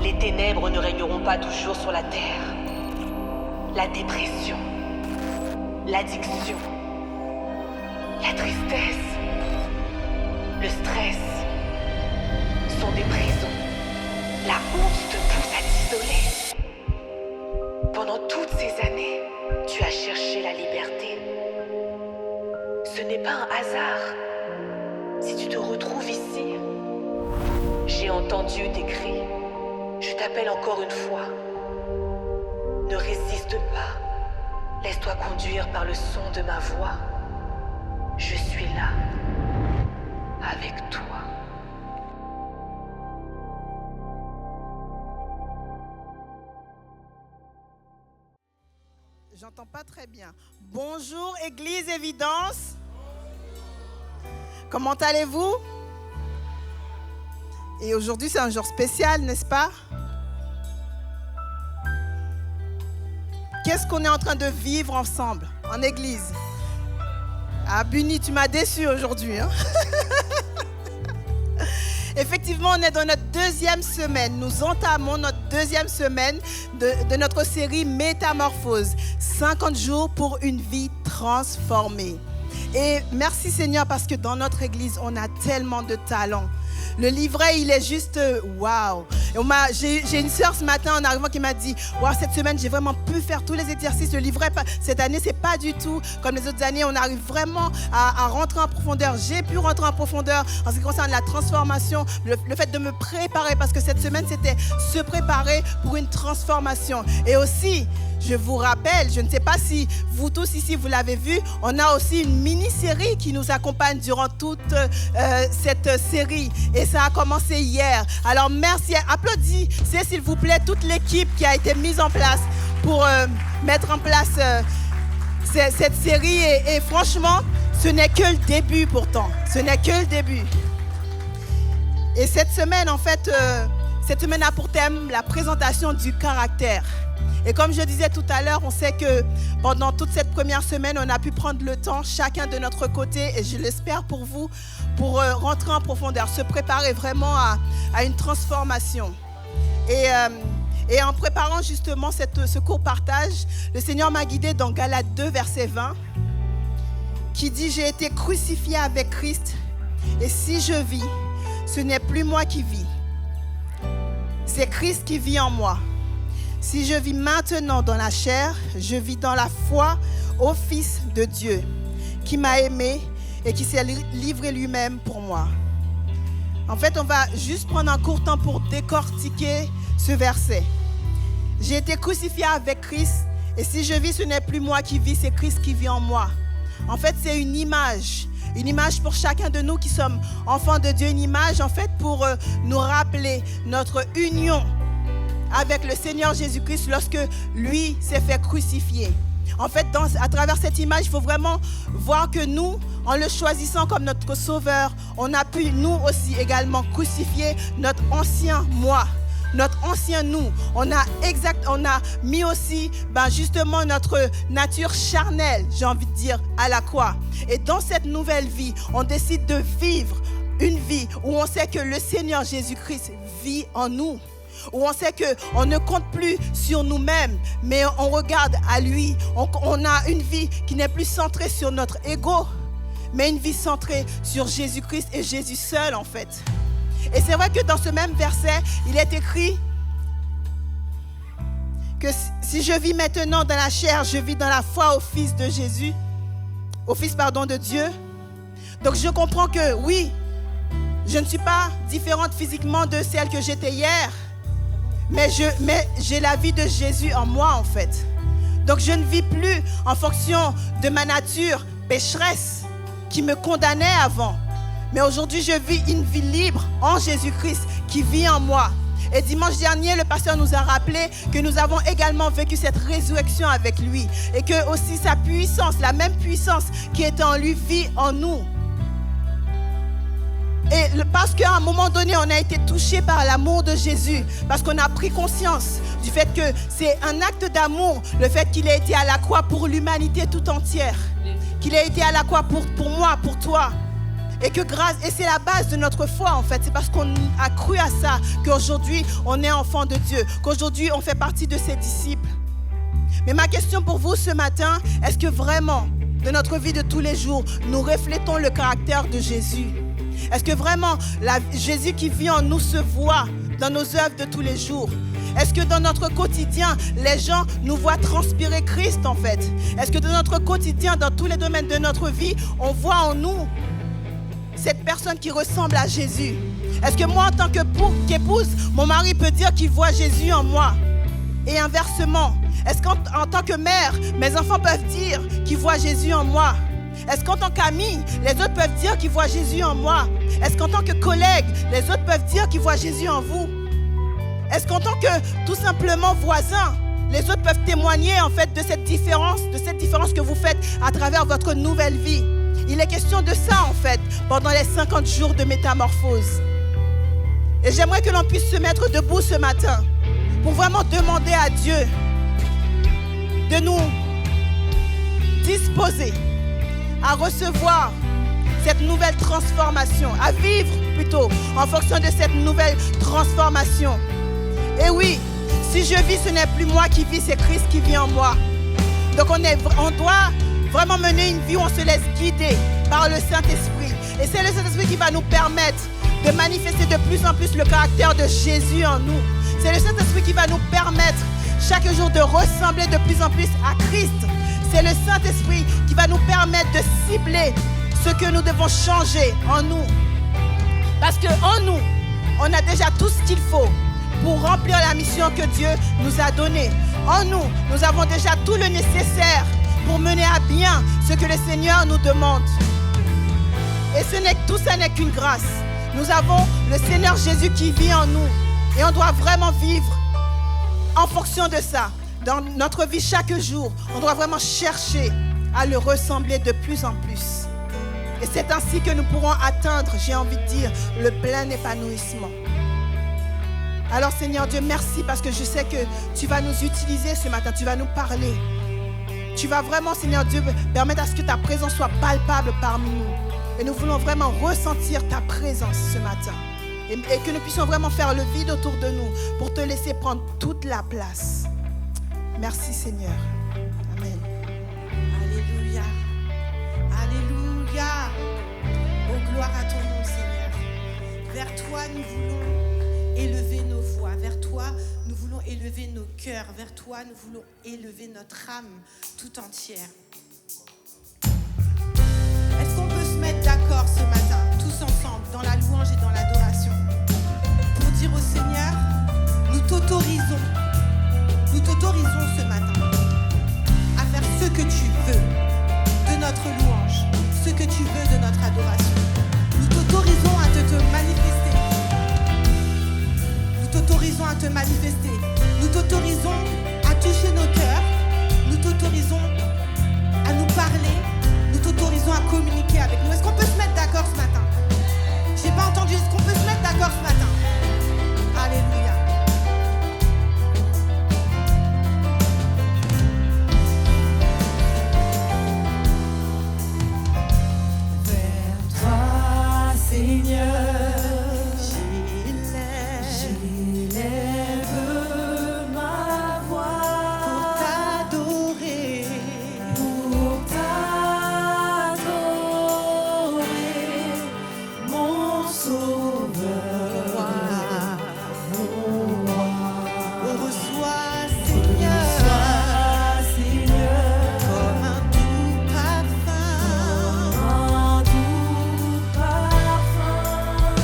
Les ténèbres ne régneront pas toujours sur la terre. La dépression, l'addiction, la tristesse, le stress sont des prisons. La honte te pousse à t'isoler. Pendant toutes ces années, tu as cherché la liberté. Ce n'est pas un hasard si tu te retrouves ici. J'ai entendu tes cris. Je t'appelle encore une fois. Ne résiste pas. Laisse-toi conduire par le son de ma voix. Je suis là, avec toi. J'entends pas très bien. Bonjour Église Évidence. Comment allez-vous? Et aujourd'hui c'est un jour spécial, n'est-ce pas? Qu'est-ce qu'on est en train de vivre ensemble en Église? Ah Bunny, tu m'as déçu aujourd'hui. Hein? Effectivement, on est dans notre deuxième semaine. Nous entamons notre deuxième semaine de notre série Métamorphose. 50 jours pour une vie transformée. Et merci Seigneur parce que dans notre église, on a tellement de talents. Le livret, il est juste waouh. J'ai une sœur ce matin en arrivant qui m'a dit waouh, cette semaine, j'ai vraiment pu faire tous les exercices. Le livret, cette année, c'est pas du tout comme les autres années. On arrive vraiment à rentrer en profondeur. J'ai pu rentrer en profondeur en ce qui concerne la transformation, le fait de me préparer parce que cette semaine, c'était se préparer pour une transformation. Et aussi, je vous rappelle, je ne sais pas si vous tous ici, vous l'avez vu, on a aussi une mini-série qui nous accompagne durant toute cette série. Et ça a commencé hier. Alors merci, applaudissez s'il vous plaît toute l'équipe qui a été mise en place pour mettre en place cette série. Et franchement, ce n'est que le début pourtant. Ce n'est que le début. Et cette semaine, en fait, cette semaine a pour thème la présentation du caractère. Et comme je disais tout à l'heure, on sait que pendant toute cette première semaine, on a pu prendre le temps, chacun de notre côté, et je l'espère pour vous, pour rentrer en profondeur, se préparer vraiment à une transformation. Et en préparant justement ce court partage, le Seigneur m'a guidé dans Galates 2, verset 20, qui dit « J'ai été crucifié avec Christ, et si je vis, ce n'est plus moi qui vis, c'est Christ qui vit en moi. Si je vis maintenant dans la chair, je vis dans la foi au Fils de Dieu, qui m'a aimé et qui s'est livré lui-même pour moi. » En fait, on va juste prendre un court temps pour décortiquer ce verset. J'ai été crucifié avec Christ, et si je vis, ce n'est plus moi qui vis, c'est Christ qui vit en moi. En fait, c'est une image pour chacun de nous qui sommes enfants de Dieu, une image en fait pour nous rappeler notre union avec le Seigneur Jésus-Christ lorsque lui s'est fait crucifier. En fait, à travers cette image, il faut vraiment voir que nous, en le choisissant comme notre sauveur, on a pu nous aussi également crucifier notre ancien moi, notre ancien nous. On a mis aussi justement notre nature charnelle, j'ai envie de dire, à la croix. Et dans cette nouvelle vie, on décide de vivre une vie où on sait que le Seigneur Jésus-Christ vit en nous. Où on sait qu'on ne compte plus sur nous-mêmes, mais on regarde à lui. On a une vie qui n'est plus centrée sur notre ego, mais une vie centrée sur Jésus-Christ et Jésus seul en fait. Et c'est vrai que dans ce même verset, il est écrit que si je vis maintenant dans la chair, je vis dans la foi au Fils de Jésus, au Fils de Dieu. Donc je comprends que oui, je ne suis pas différente physiquement de celle que j'étais hier. Mais j'ai la vie de Jésus en moi en fait. Donc je ne vis plus en fonction de ma nature pécheresse qui me condamnait avant. Mais aujourd'hui je vis une vie libre en Jésus-Christ qui vit en moi. Et dimanche dernier, le pasteur nous a rappelé que nous avons également vécu cette résurrection avec lui. Et que aussi sa puissance, la même puissance qui était en lui, vit en nous. Et parce qu'à un moment donné, on a été touché par l'amour de Jésus, parce qu'on a pris conscience du fait que c'est un acte d'amour, le fait qu'il ait été à la croix pour l'humanité tout entière, qu'il ait été à la croix pour moi, pour toi. Et c'est la base de notre foi en fait. C'est parce qu'on a cru à ça qu'aujourd'hui on est enfant de Dieu, qu'aujourd'hui on fait partie de ses disciples. Mais ma question pour vous ce matin, est-ce que vraiment, de notre vie de tous les jours, nous reflétons le caractère de Jésus? Est-ce que vraiment Jésus qui vit en nous se voit dans nos œuvres de tous les jours? Est-ce que dans notre quotidien, les gens nous voient transpirer Christ en fait? Est-ce que dans notre quotidien, dans tous les domaines de notre vie, on voit en nous cette personne qui ressemble à Jésus? Est-ce que moi, en tant qu'épouse, mon mari peut dire qu'il voit Jésus en moi? Et inversement, est-ce qu'en tant que mère, mes enfants peuvent dire qu'ils voient Jésus en moi? Est-ce qu'en tant qu'ami, les autres peuvent dire qu'ils voient Jésus en moi? Est-ce qu'en tant que collègue, les autres peuvent dire qu'ils voient Jésus en vous? Est-ce qu'en tant que tout simplement voisin, les autres peuvent témoigner en fait de cette différence que vous faites à travers votre nouvelle vie? Il est question de ça en fait pendant les 50 jours de métamorphose. Et j'aimerais que l'on puisse se mettre debout ce matin pour vraiment demander à Dieu de nous disposer à recevoir cette nouvelle transformation, à vivre plutôt en fonction de cette nouvelle transformation. Et oui, si je vis, ce n'est plus moi qui vis, c'est Christ qui vit en moi. Donc on doit vraiment mener une vie où on se laisse guider par le Saint-Esprit. Et c'est le Saint-Esprit qui va nous permettre de manifester de plus en plus le caractère de Jésus en nous. C'est le Saint-Esprit qui va nous permettre chaque jour de ressembler de plus en plus à Christ. C'est le Saint-Esprit qui va nous permettre de cibler ce que nous devons changer en nous. Parce qu'en nous, on a déjà tout ce qu'il faut pour remplir la mission que Dieu nous a donnée. En nous, nous avons déjà tout le nécessaire pour mener à bien ce que le Seigneur nous demande. Et tout ça n'est qu'une grâce. Nous avons le Seigneur Jésus qui vit en nous. Et on doit vraiment vivre en fonction de ça. Dans notre vie chaque jour, on doit vraiment chercher à le ressembler de plus en plus. Et c'est ainsi que nous pourrons atteindre, j'ai envie de dire, le plein épanouissement. Alors Seigneur Dieu, merci parce que je sais que tu vas nous utiliser ce matin, tu vas nous parler. Tu vas vraiment, Seigneur Dieu, permettre à ce que ta présence soit palpable parmi nous. Et nous voulons vraiment ressentir ta présence ce matin. Et que nous puissions vraiment faire le vide autour de nous pour te laisser prendre toute la place. Merci Seigneur. Amen. Alléluia. Alléluia. Oh, gloire à ton nom, Seigneur. Vers toi, nous voulons élever nos voix. Vers toi, nous voulons élever nos cœurs. Vers toi, nous voulons élever notre âme tout entière. Est-ce qu'on peut se mettre d'accord ce matin, tous ensemble, dans la louange et dans l'adoration, pour dire au Seigneur, nous t'autorisons ce matin à faire ce que tu veux de notre louange, ce que tu veux de notre adoration. Nous t'autorisons à te manifester. Nous t'autorisons à te manifester. Nous t'autorisons à toucher nos cœurs. Nous t'autorisons à nous parler. Nous t'autorisons à communiquer avec nous. Est-ce qu'on peut se mettre d'accord ce matin? J'ai pas entendu. Est-ce qu'on peut se mettre d'accord ce matin? Alléluia. Vers toi, Seigneur.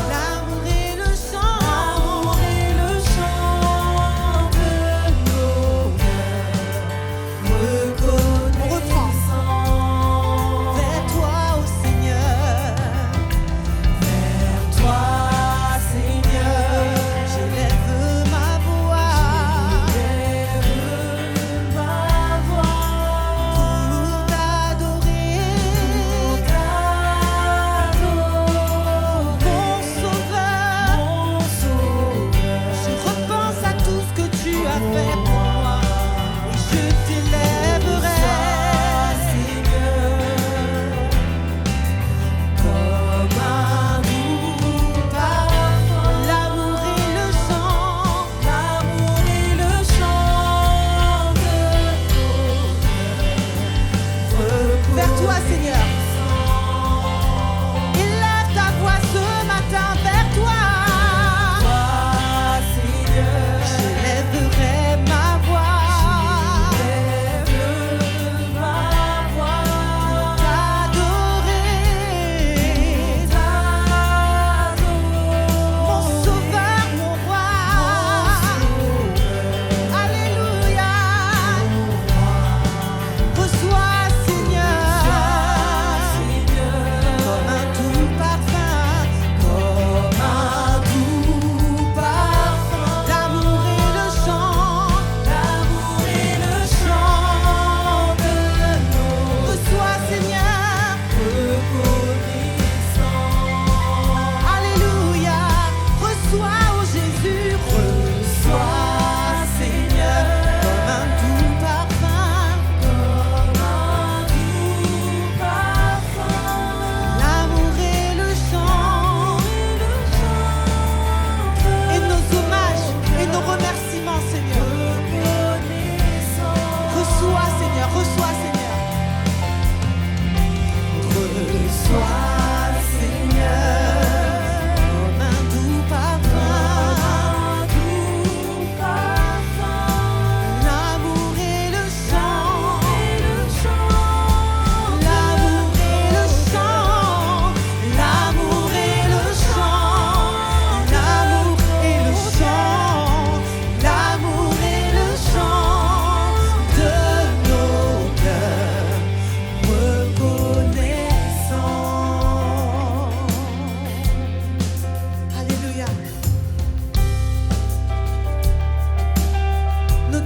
L'amour et le chant.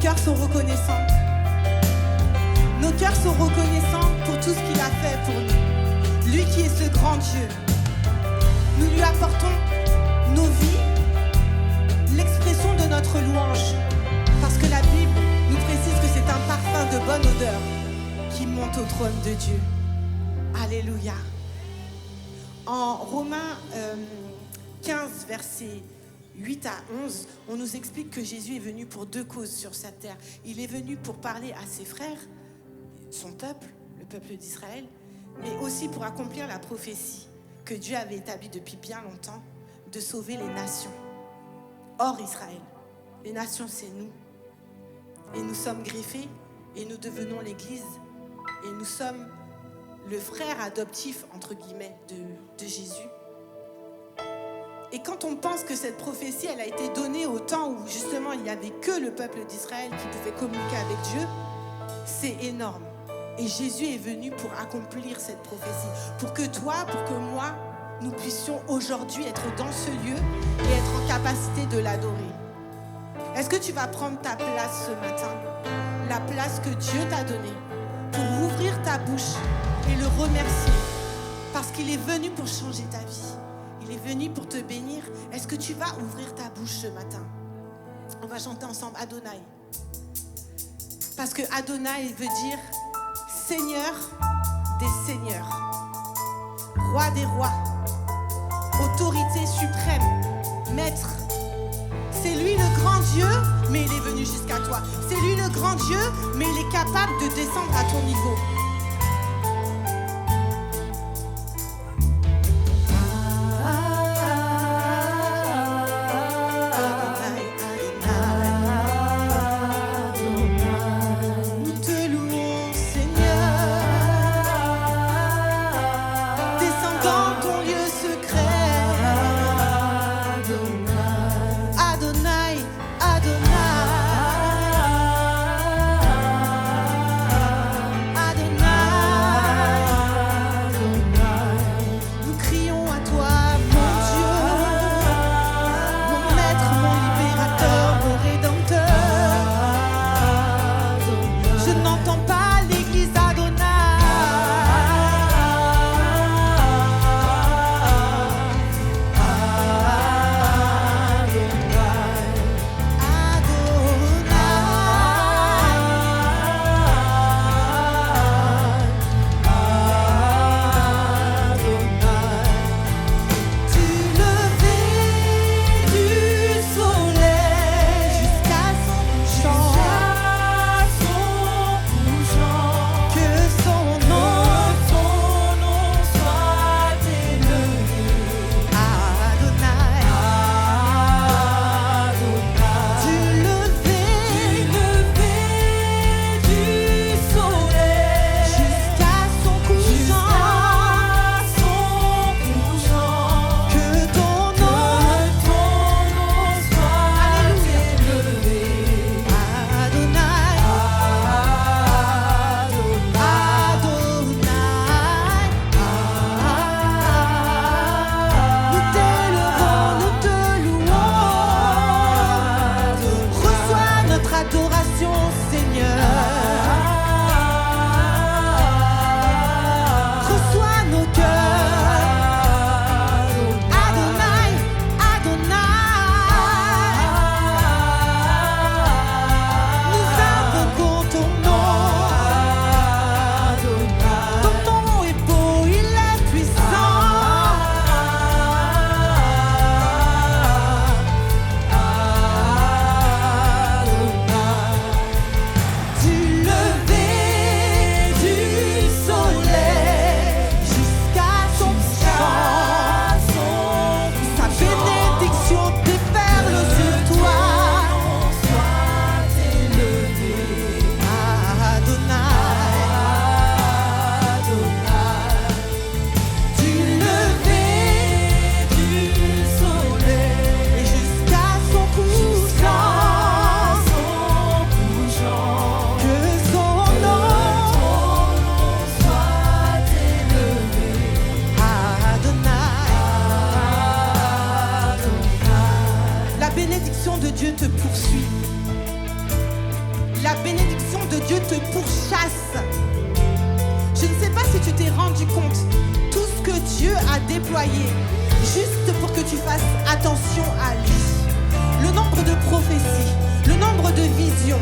cœurs sont reconnaissants. Nos cœurs sont reconnaissants pour tout ce qu'il a fait pour nous. Lui qui est ce grand Dieu. Nous lui apportons nos vies, l'expression de notre louange. Parce que la Bible nous précise que c'est un parfum de bonne odeur qui monte au trône de Dieu. Alléluia. En Romains 15, versets 8 à 11, on nous explique que Jésus est venu pour deux causes sur cette terre. Il est venu pour parler à ses frères, son peuple, le peuple d'Israël, mais aussi pour accomplir la prophétie que Dieu avait établie depuis bien longtemps, de sauver les nations. Hors Israël, les nations c'est nous. Et nous sommes greffés et nous devenons l'Église. Et nous sommes le frère adoptif, entre guillemets, de Jésus. Et quand on pense que cette prophétie, elle a été donnée au temps où justement il n'y avait que le peuple d'Israël qui pouvait communiquer avec Dieu, c'est énorme. Et Jésus est venu pour accomplir cette prophétie. Pour que toi, pour que moi, nous puissions aujourd'hui être dans ce lieu et être en capacité de l'adorer. Est-ce que tu vas prendre ta place ce matin? La place que Dieu t'a donnée pour ouvrir ta bouche et le remercier. Parce qu'il est venu pour changer ta vie. Il est venu pour te bénir. Est-ce que tu vas ouvrir ta bouche ce matin? On va chanter ensemble Adonai. Parce que Adonai veut dire Seigneur des seigneurs, Roi des rois, autorité suprême, Maître. C'est lui le grand Dieu, mais il est venu jusqu'à toi. C'est lui le grand Dieu, mais il est capable de descendre à ton niveau. la bénédiction de Dieu te pourchasse. Je ne sais pas si tu t'es rendu compte, tout ce que Dieu a déployé, juste pour que tu fasses attention à lui. Le nombre de prophéties, le nombre de visions,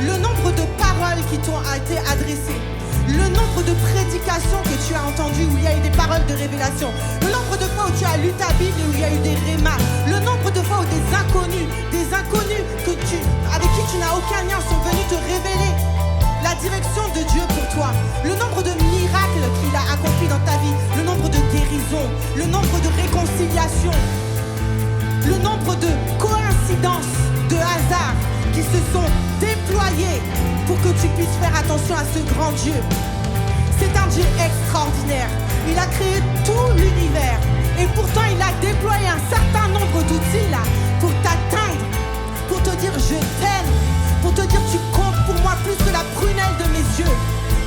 le nombre de paroles qui t'ont été adressées, le nombre de prédications que tu as entendues où il y a eu des paroles de révélation, le nombre de fois où tu as lu ta Bible et où il y a eu des rémas, le nombre de fois où des inconnus avec qui tu n'as aucun lien sont venus te révéler la direction de Dieu pour toi, le nombre de miracles qu'il a accomplis dans ta vie, le nombre de guérisons, le nombre de réconciliations, le nombre de coïncidences, de hasards qui se sont déployés pour que tu puisses faire attention à ce grand Dieu. C'est un Dieu extraordinaire. Il a créé tout l'univers et pourtant il a déployé un certain nombre d'outils là pour t'atteindre, pour te dire je t'aime, pour te dire tu comptes pour moi plus que la prunelle de mes yeux,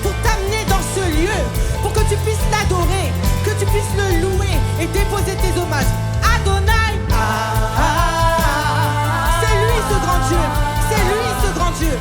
pour t'amener dans ce lieu, pour que tu puisses l'adorer, que tu puisses le louer et déposer tes hommages. Adonai, c'est lui ce grand Dieu, c'est lui ce grand Dieu.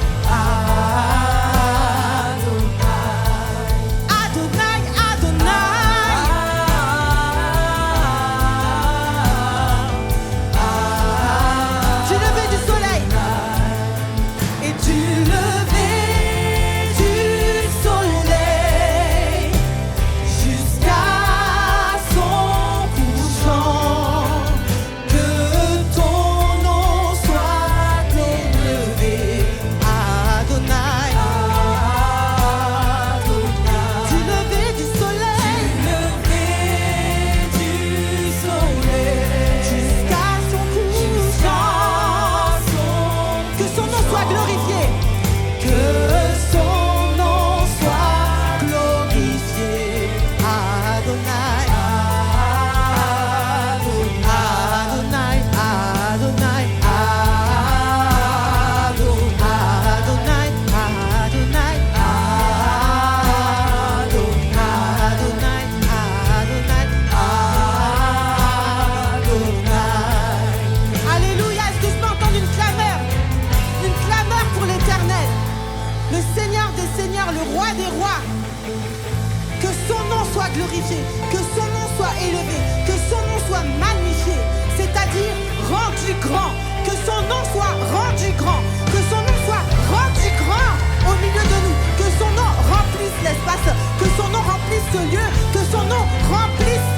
Glorifié, que son nom soit élevé, que son nom soit magnifié, c'est-à-dire rendu grand, que son nom soit rendu grand, que son nom soit rendu grand au milieu de nous, que son nom remplisse l'espace, que son nom remplisse ce lieu, que son nom remplisse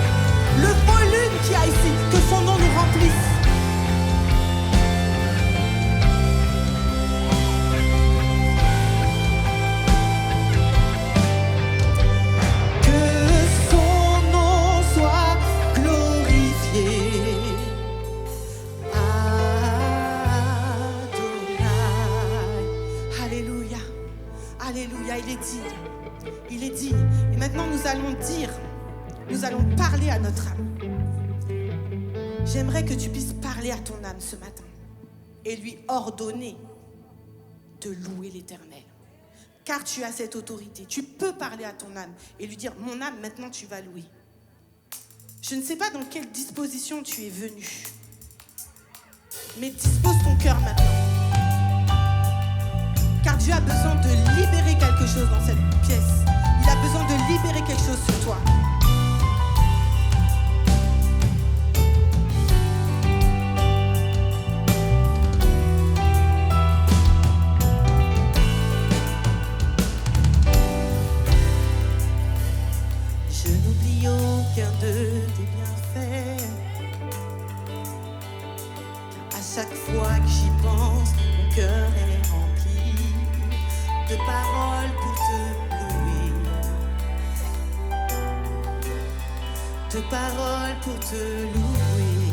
le volume qu'il y a ici, que son nom nous remplisse. Alléluia, il est digne. Il est digne. Et maintenant, nous allons parler à notre âme. J'aimerais que tu puisses parler à ton âme ce matin et lui ordonner de louer l'Éternel. Car tu as cette autorité. Tu peux parler à ton âme et lui dire, mon âme, maintenant tu vas louer. Je ne sais pas dans quelle disposition tu es venu, mais dispose ton cœur maintenant. Car Dieu a besoin de libérer quelque chose dans cette pièce. Il a besoin de libérer quelque chose sur toi. Je n'oublie aucun de tes bienfaits. À chaque fois que j'y pense, mon cœur est rempli de paroles pour te louer, de paroles pour te louer.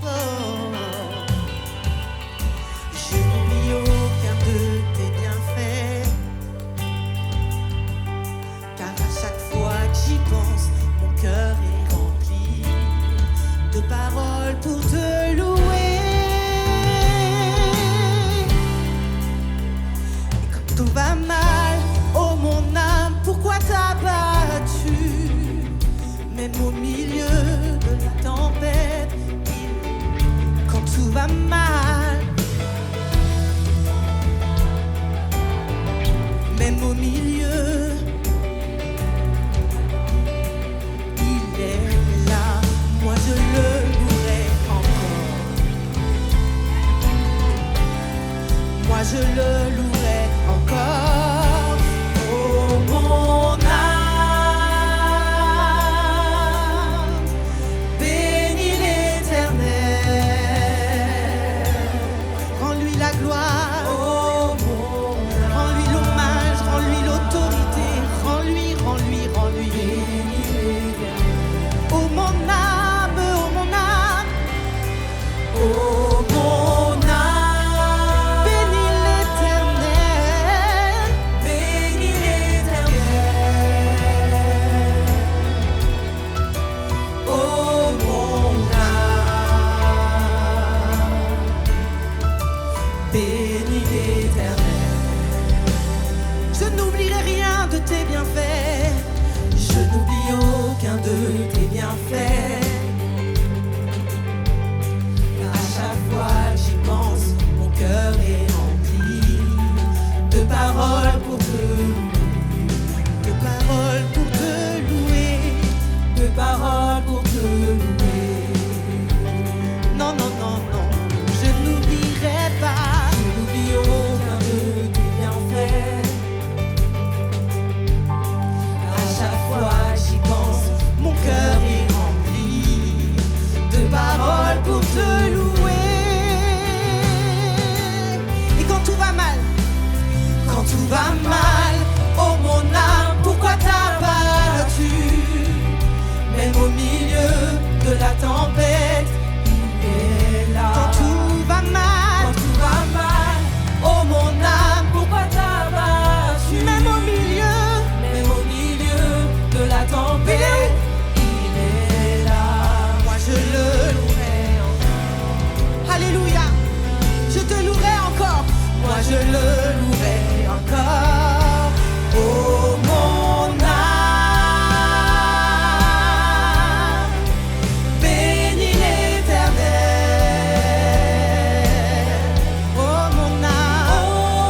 Oh. Je n'oublie aucun de tes bienfaits, car à chaque fois que j'y pense, mon cœur est rempli de paroles pour te louer. Tout va mal, oh mon âme, pourquoi t'as battu? Même au milieu de la tempête, quand Moi je le louerai encore. Oh mon âme, bénis l'Éternel. Rends-lui la gloire. Oh mon âme, rends-lui l'hommage, rends-lui l'autorité. Rends-lui. Oh mon âme, oh mon âme. Oh mon âme, bénis l'Éternel. Bénis l'Éternel. Oh mon âme, bénis l'Éternel. Je n'oublierai rien de tes bienfaits. Je n'oublie aucun de tes bienfaits. À chaque fois que j'y pense, mon cœur est rempli de paroles pour te louer, de paroles pour te louer, de paroles pour te louer. Non, non, non, non, je n'oublierai pas. Je n'oublie aucun de tes bienfaits. À chaque fois que j'y pense, mon cœur est rempli de paroles pour te louer. Et quand tout va mal, oh mon âme, pourquoi t'abattu? Même au milieu de la tempête, il est là. Quand tout va mal, oh mon âme, pourquoi t'abattu? Même au milieu de la tempête, il est là. Moi je le louerai encore. Alléluia, je te louerai encore. Moi je le louerai encore. Oh mon âme, bénis l'Éternel. Oh mon âme,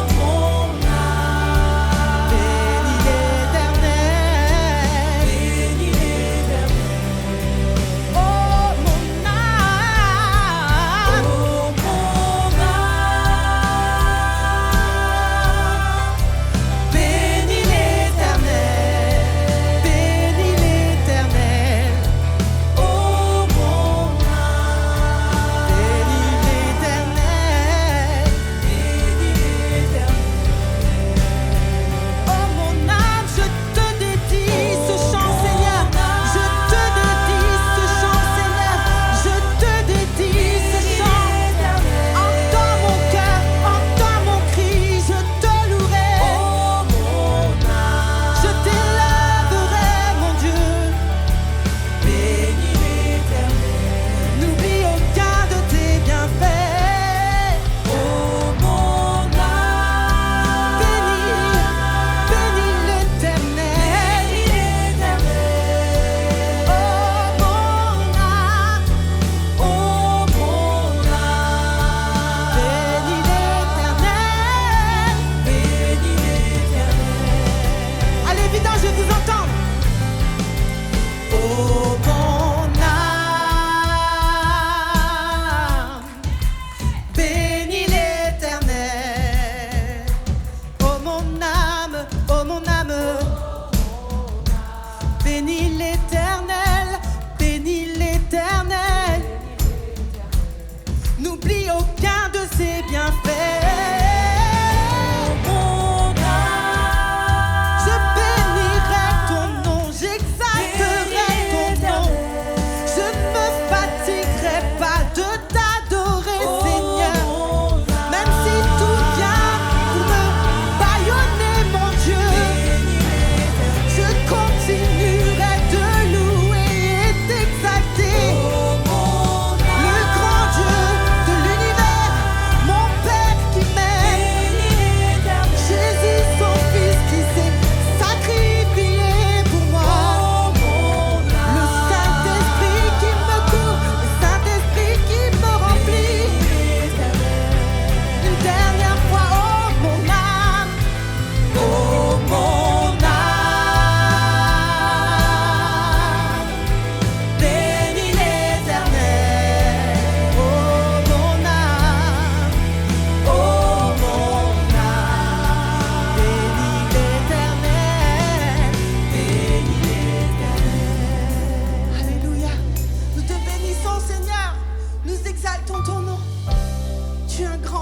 bénis l'Éternel. Bénis l'Éternel. Oh mon âme,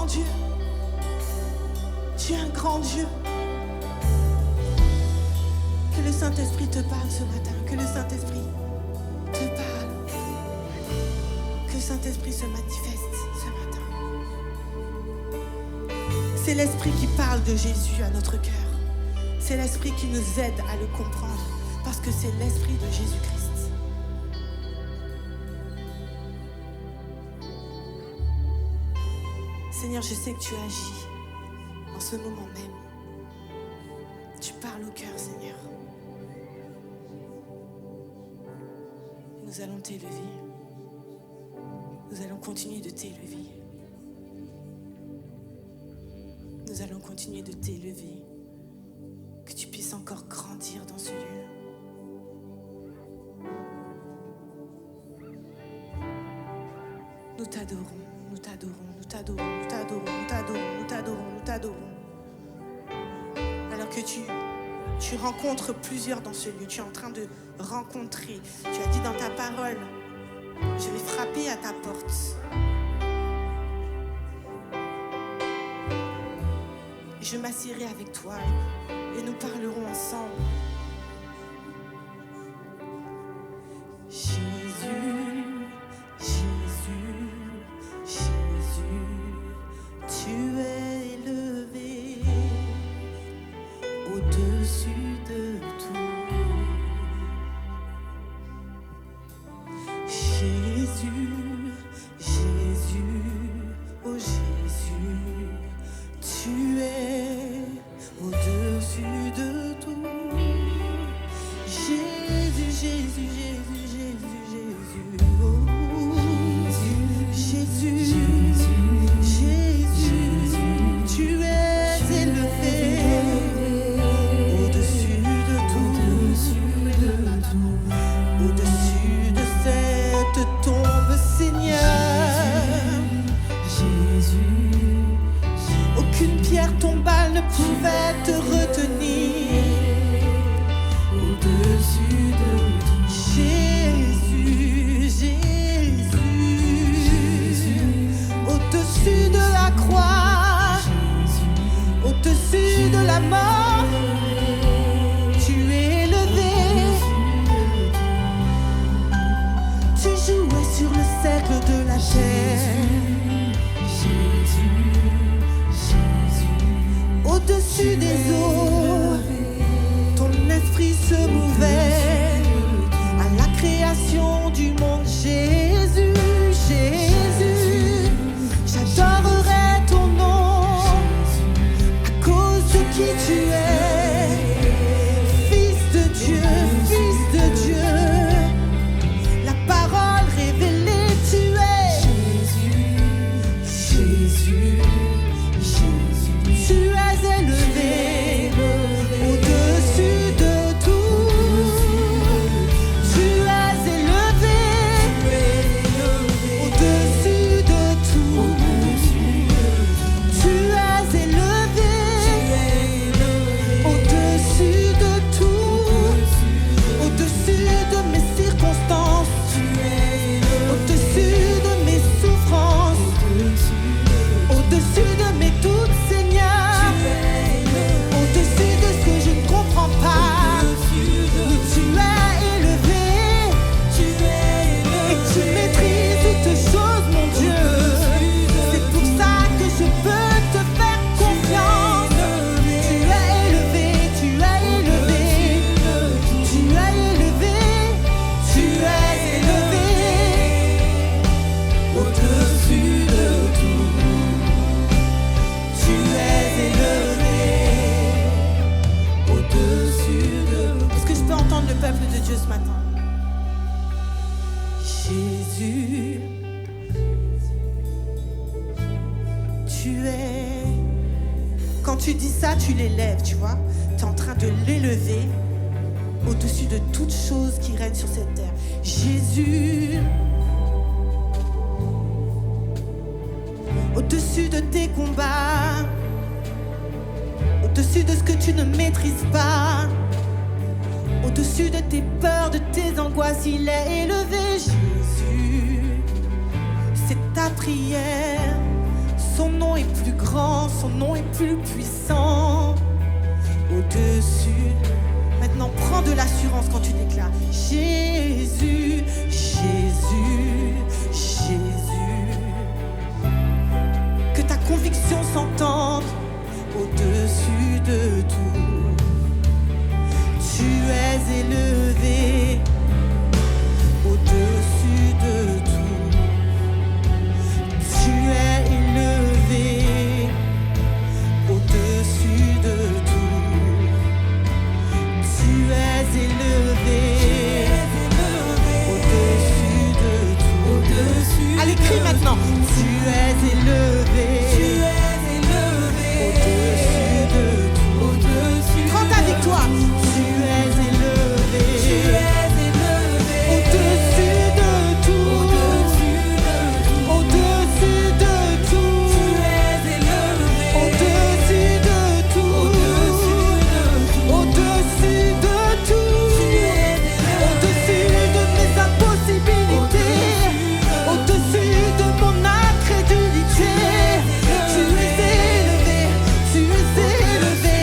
grand Dieu. Tu es un grand Dieu. Que le Saint-Esprit te parle ce matin. Que le Saint-Esprit te parle. Que le Saint-Esprit se manifeste ce matin. C'est l'Esprit qui parle de Jésus à notre cœur. C'est l'Esprit qui nous aide à le comprendre. Parce que c'est l'Esprit de Jésus-Christ. Seigneur, je sais que tu agis en ce moment même. Tu parles au cœur, Seigneur. Nous allons t'élever. Nous allons continuer de t'élever. Nous allons continuer de t'élever. Que tu puisses encore grandir dans ce lieu. Nous t'adorons, nous t'adorons, nous t'adorons, nous t'adorons, nous t'adorons, nous t'adorons, nous t'adorons. Alors que tu rencontres plusieurs dans ce lieu, tu es en train de rencontrer. Tu as dit dans ta parole, je vais frapper à ta porte. Je m'assierai avec toi et nous parlerons ensemble. Au-dessus des eaux, ton esprit se mouvait à la création du monde. Jésus, Jésus, j'adorerai ton nom à cause de qui tu es. Fils de Dieu, Fils de Dieu, la parole révélée, tu es. Jésus, Jésus, tu es élevé au-dessus de tout. Tu es élevé au-dessus de tout. Tu es élevé au-dessus de tout. Au-dessus de mes circonstances, au-dessus de mes souffrances, au-dessus de mes doutes, Seigneur, au-dessus de ce que je ne comprends pas. Tu es élevé et tu maîtrises toutes choses, mon Dieu. C'est pour ça que je peux te faire confiance. Tu es élevé, tu es élevé, tu es élevé, tu es élevé au-dessus de tout. Tu es élevé au-dessus de tout. Est-ce que je peux entendre le peuple de Dieu ce matin? Jésus, tu es... Quand tu dis ça, tu l'élèves, tu vois. Tu es en train de l'élever au-dessus de toute chose qui règne sur cette terre. Jésus, au-dessus de tes combats, au-dessus de ce que tu ne maîtrises pas, au-dessus de tes peurs, de tes angoisses, il est élevé. Jésus, c'est ta prière Son nom est plus grand, son nom est plus puissant. Au-dessus. Maintenant, prends de l'assurance quand tu déclares Jésus, Jésus, Jésus. Que ta conviction s'entende au-dessus de tout. Tu es élevé au-dessus de tout. Tu es élevé au-dessus de tout. Tu es élevé au-dessus de tout. Allez, crie maintenant. Tu es élevé au-dessus de tout. Prends ta victoire. Tu es élevé au-dessus de tout. Au-dessus de tout. Au-dessus de tout. Au-dessus de tout. Au-dessus de mes impossibilités. Au-dessus de mon incrédulité. Tu es élevé. Tu es élevé.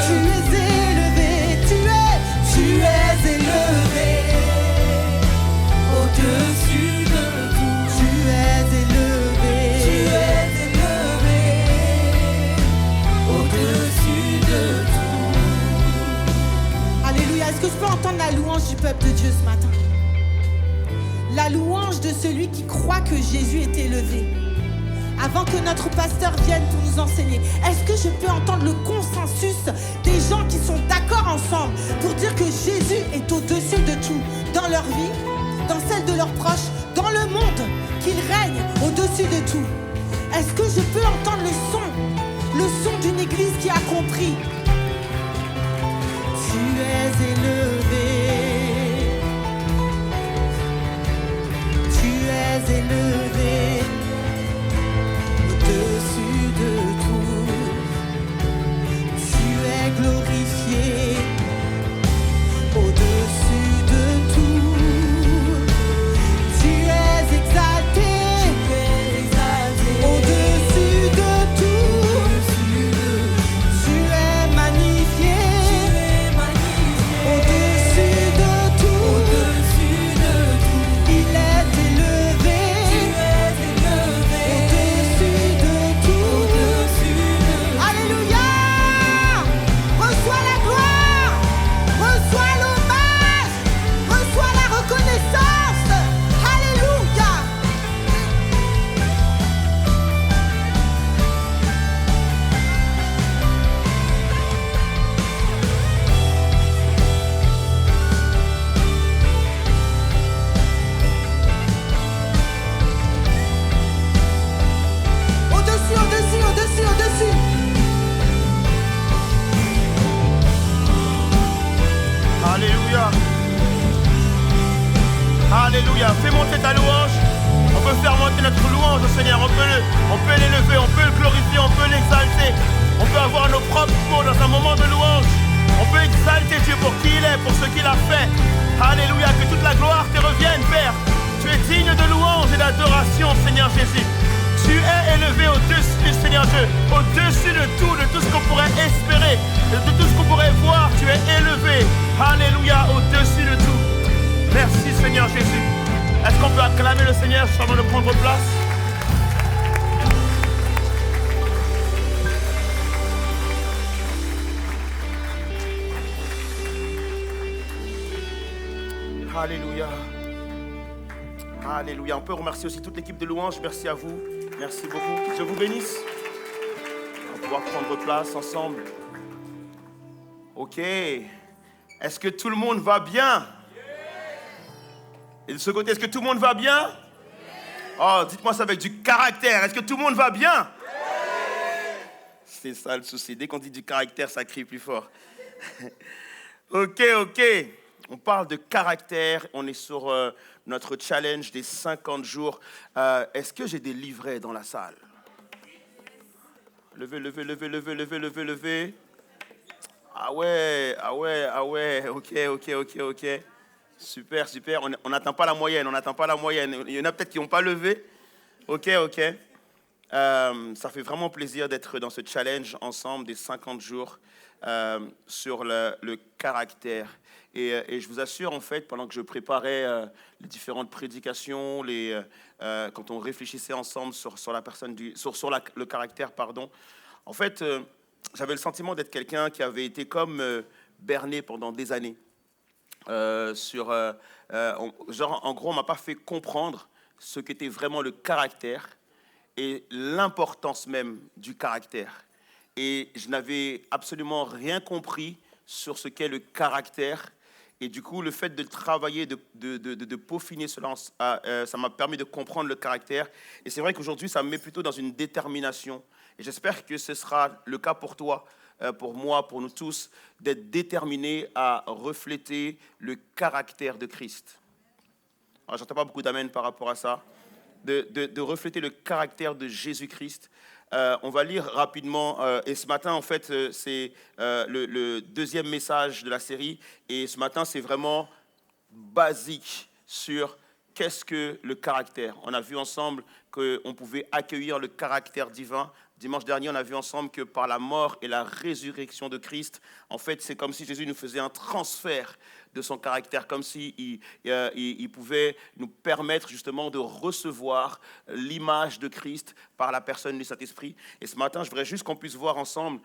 Tu es élevé. Tu es élevé. Au-dessus de tout. Tu es élevé. Tu es élevé. Au-dessus de tout. Alléluia. Est-ce que je peux entendre la louange du peuple de Dieu ce matin? La louange de celui qui croit que Jésus est élevé. Avant que notre pasteur vienne pour nous enseigner, est-ce que je peux entendre le consensus des gens qui sont d'accord ensemble pour dire que Jésus est au-dessus de tout, dans leur vie, dans celle de leurs proches, dans le monde, qu'il règne au-dessus de tout? Est-ce que je peux entendre le son d'une église qui a compris? Tu es élevé. Tu es élevé au-dessus de tout. Tu es glorifié au-dessus de tout. Tu es exalté au-dessus de tout. Tu es magnifié au-dessus de tout. Il est élevé au-dessus de tout. Alléluia. Reçois la gloire, reçois l'hommage, reçois la reconnaissance. Alléluia. Au-dessus, au-dessus, au-dessus, au-dessus. Alléluia. Alléluia. Fais monter ta louange. On peut faire monter notre louange au Seigneur. On peut l'élever, on peut le glorifier, on peut l'exalter. On peut avoir nos propres mots dans un moment de louange. On peut exalter Dieu pour qui il est, pour ce qu'il a fait. Alléluia. Que toute la gloire te revienne, Père. Tu es digne de louange et d'adoration, Seigneur Jésus. Tu es élevé au-dessus, Seigneur Dieu, au-dessus de tout ce qu'on pourrait espérer, de tout ce qu'on pourrait voir. Tu es élevé, alléluia, au-dessus de tout. Merci, Seigneur Jésus. Est-ce qu'on peut acclamer le Seigneur avant de prendre place? Alléluia. Alléluia. On peut remercier aussi toute l'équipe de louange. Merci à vous. Merci beaucoup. Je vous bénisse. On va pouvoir prendre place ensemble. Ok. Est-ce que tout le monde va bien? Et de ce côté, est-ce que tout le monde va bien? Oh, dites-moi ça avec du caractère. Est-ce que tout le monde va bien? C'est ça le souci. Dès qu'on dit du caractère, ça crie plus fort. Ok. On parle de caractère. On est sur notre challenge des 50 jours. Est-ce que j'ai des livrets dans la salle? Levez. Ah ouais. Ok. Super. On n'atteint pas la moyenne. Il y en a peut-être qui n'ont pas levé. Ok. Ça fait vraiment plaisir d'être dans ce challenge ensemble des 50 jours sur le caractère. Et je vous assure, en fait, pendant que je préparais les différentes prédications, quand on réfléchissait ensemble sur la personne le caractère, pardon, en fait, j'avais le sentiment d'être quelqu'un qui avait été comme berné pendant des années. En gros, on m'a pas fait comprendre ce qu'était vraiment le caractère et l'importance même du caractère. Et je n'avais absolument rien compris sur ce qu'est le caractère. Et du coup, le fait de travailler, de peaufiner cela, ça m'a permis de comprendre le caractère. Et c'est vrai qu'aujourd'hui, ça me met plutôt dans une détermination. Et j'espère que ce sera le cas pour toi, pour moi, pour nous tous, d'être déterminés à refléter le caractère de Christ. Alors, j'entends pas beaucoup d'amen par rapport à ça. De refléter le caractère de Jésus-Christ. On va lire rapidement, et ce matin, en fait, c'est le deuxième message de la série, et ce matin, c'est vraiment basique sur qu'est-ce que le caractère. On a vu ensemble qu'on pouvait accueillir le caractère divin. Dimanche dernier, on a vu ensemble que par la mort et la résurrection de Christ, en fait, c'est comme si Jésus nous faisait un transfert de son caractère, comme s'il pouvait nous permettre justement de recevoir l'image de Christ par la personne du Saint-Esprit. Et ce matin, je voudrais juste qu'on puisse voir ensemble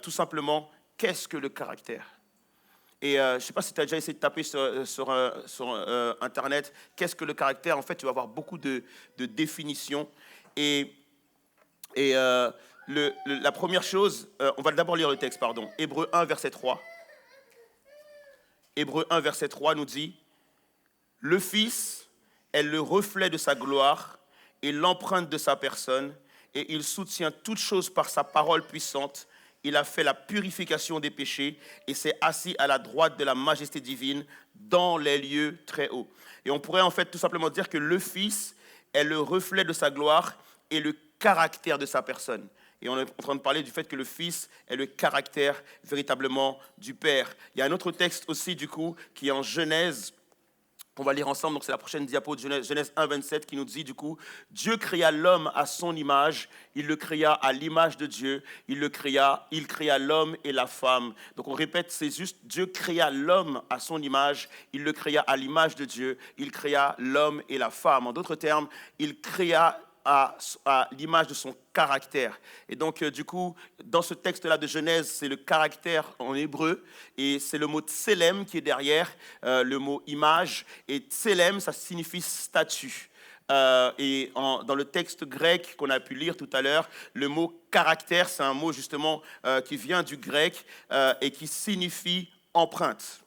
tout simplement qu'est-ce que le caractère. Et je ne sais pas si tu as déjà essayé de taper sur Internet, qu'est-ce que le caractère. En fait, tu vas avoir beaucoup de définitions. Et la première chose, on va d'abord lire le texte, pardon. Hébreux 1, verset 3. Hébreux 1, verset 3 nous dit « Le Fils est le reflet de sa gloire et l'empreinte de sa personne, et il soutient toutes choses par sa parole puissante. Il a fait la purification des péchés et s'est assis à la droite de la majesté divine dans les lieux très hauts. » Et on pourrait en fait tout simplement dire que le Fils est le reflet de sa gloire et le caractère de sa personne. Et on est en train de parler du fait que le Fils est le caractère véritablement du Père. Il y a un autre texte aussi, du coup, qui est en Genèse, qu'on va lire ensemble, donc c'est la prochaine diapo de Genèse 1, 27, qui nous dit, du coup, Dieu créa l'homme à son image, il le créa à l'image de Dieu, il créa l'homme et la femme. Donc on répète, c'est juste, Dieu créa l'homme à son image, il le créa à l'image de Dieu, il créa l'homme et la femme. En d'autres termes, il créa à l'image de son caractère. Et donc, du coup, dans ce texte-là de Genèse, c'est le caractère en hébreu, et c'est le mot tselem qui est derrière, le mot image, et tselem, ça signifie statut. Dans le texte grec qu'on a pu lire tout à l'heure, le mot caractère, c'est un mot justement qui vient du grec et qui signifie empreinte.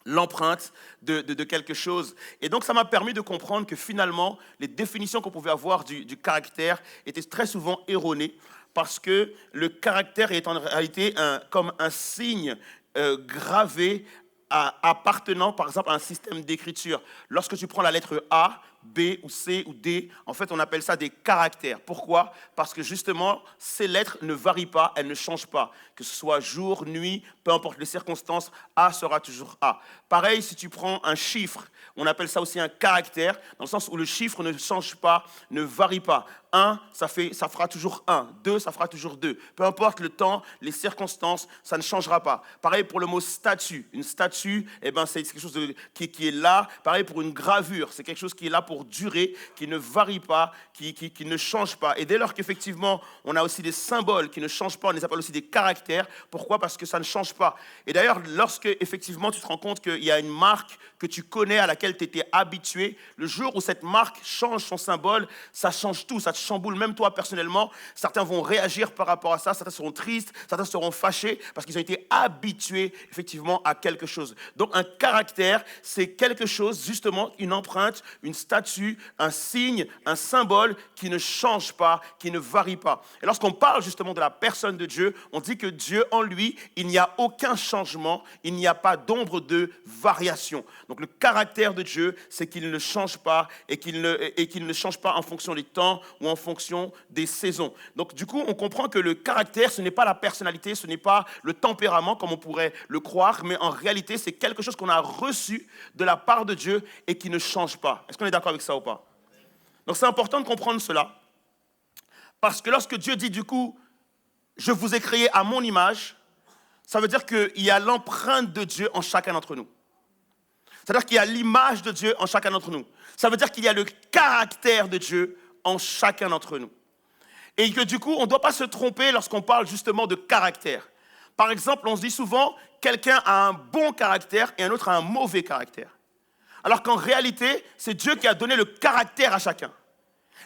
L'empreinte de quelque chose. Et donc, ça m'a permis de comprendre que finalement, les définitions qu'on pouvait avoir du caractère étaient très souvent erronées, parce que le caractère est en réalité comme un signe gravé appartenant, par exemple, à un système d'écriture. Lorsque tu prends la lettre A, B ou C ou D, en fait, on appelle ça des caractères. Pourquoi ? Parce que justement, ces lettres ne varient pas, elles ne changent pas. Que ce soit jour, nuit, peu importe les circonstances, A sera toujours A. Pareil, si tu prends un chiffre, on appelle ça aussi un caractère, dans le sens où le chiffre ne change pas, ne varie pas. 1, ça fera toujours 1. 2, ça fera toujours 2. Peu importe le temps, les circonstances, ça ne changera pas. Pareil pour le mot statue. Une statue, c'est quelque chose qui est là. Pareil pour une gravure, c'est quelque chose qui est là pour durer, qui ne varie pas, qui ne change pas. Et dès lors qu'effectivement, on a aussi des symboles qui ne changent pas, on les appelle aussi des caractères. Pourquoi ? Parce que ça ne change pas. Et d'ailleurs, lorsque effectivement tu te rends compte qu'il y a une marque que tu connais, à laquelle tu étais habitué, le jour où cette marque change son symbole, ça change tout, ça te chamboule, même toi personnellement. Certains vont réagir par rapport à ça, certains seront tristes, certains seront fâchés, parce qu'ils ont été habitués effectivement à quelque chose. Donc un caractère, c'est quelque chose, justement, une empreinte, une statue, un signe, un symbole qui ne change pas, qui ne varie pas. Et lorsqu'on parle justement de la personne de Dieu, on dit que Dieu en lui, il n'y a aucun changement, il n'y a pas d'ombre de variation. Donc le caractère de Dieu, c'est qu'il ne change pas et qu'il ne change pas en fonction des temps ou en fonction des saisons. Donc du coup, on comprend que le caractère, ce n'est pas la personnalité, ce n'est pas le tempérament comme on pourrait le croire, mais en réalité, c'est quelque chose qu'on a reçu de la part de Dieu et qui ne change pas. Est-ce qu'on est d'accord avec ça ou pas ? Donc c'est important de comprendre cela. Parce que lorsque Dieu dit du coup, je vous ai créé à mon image, ça veut dire qu'il y a l'empreinte de Dieu en chacun d'entre nous. C'est-à-dire qu'il y a l'image de Dieu en chacun d'entre nous. Ça veut dire qu'il y a le caractère de Dieu en chacun d'entre nous. Et que du coup, on ne doit pas se tromper lorsqu'on parle justement de caractère. Par exemple, on se dit souvent, quelqu'un a un bon caractère et un autre a un mauvais caractère. Alors qu'en réalité, c'est Dieu qui a donné le caractère à chacun.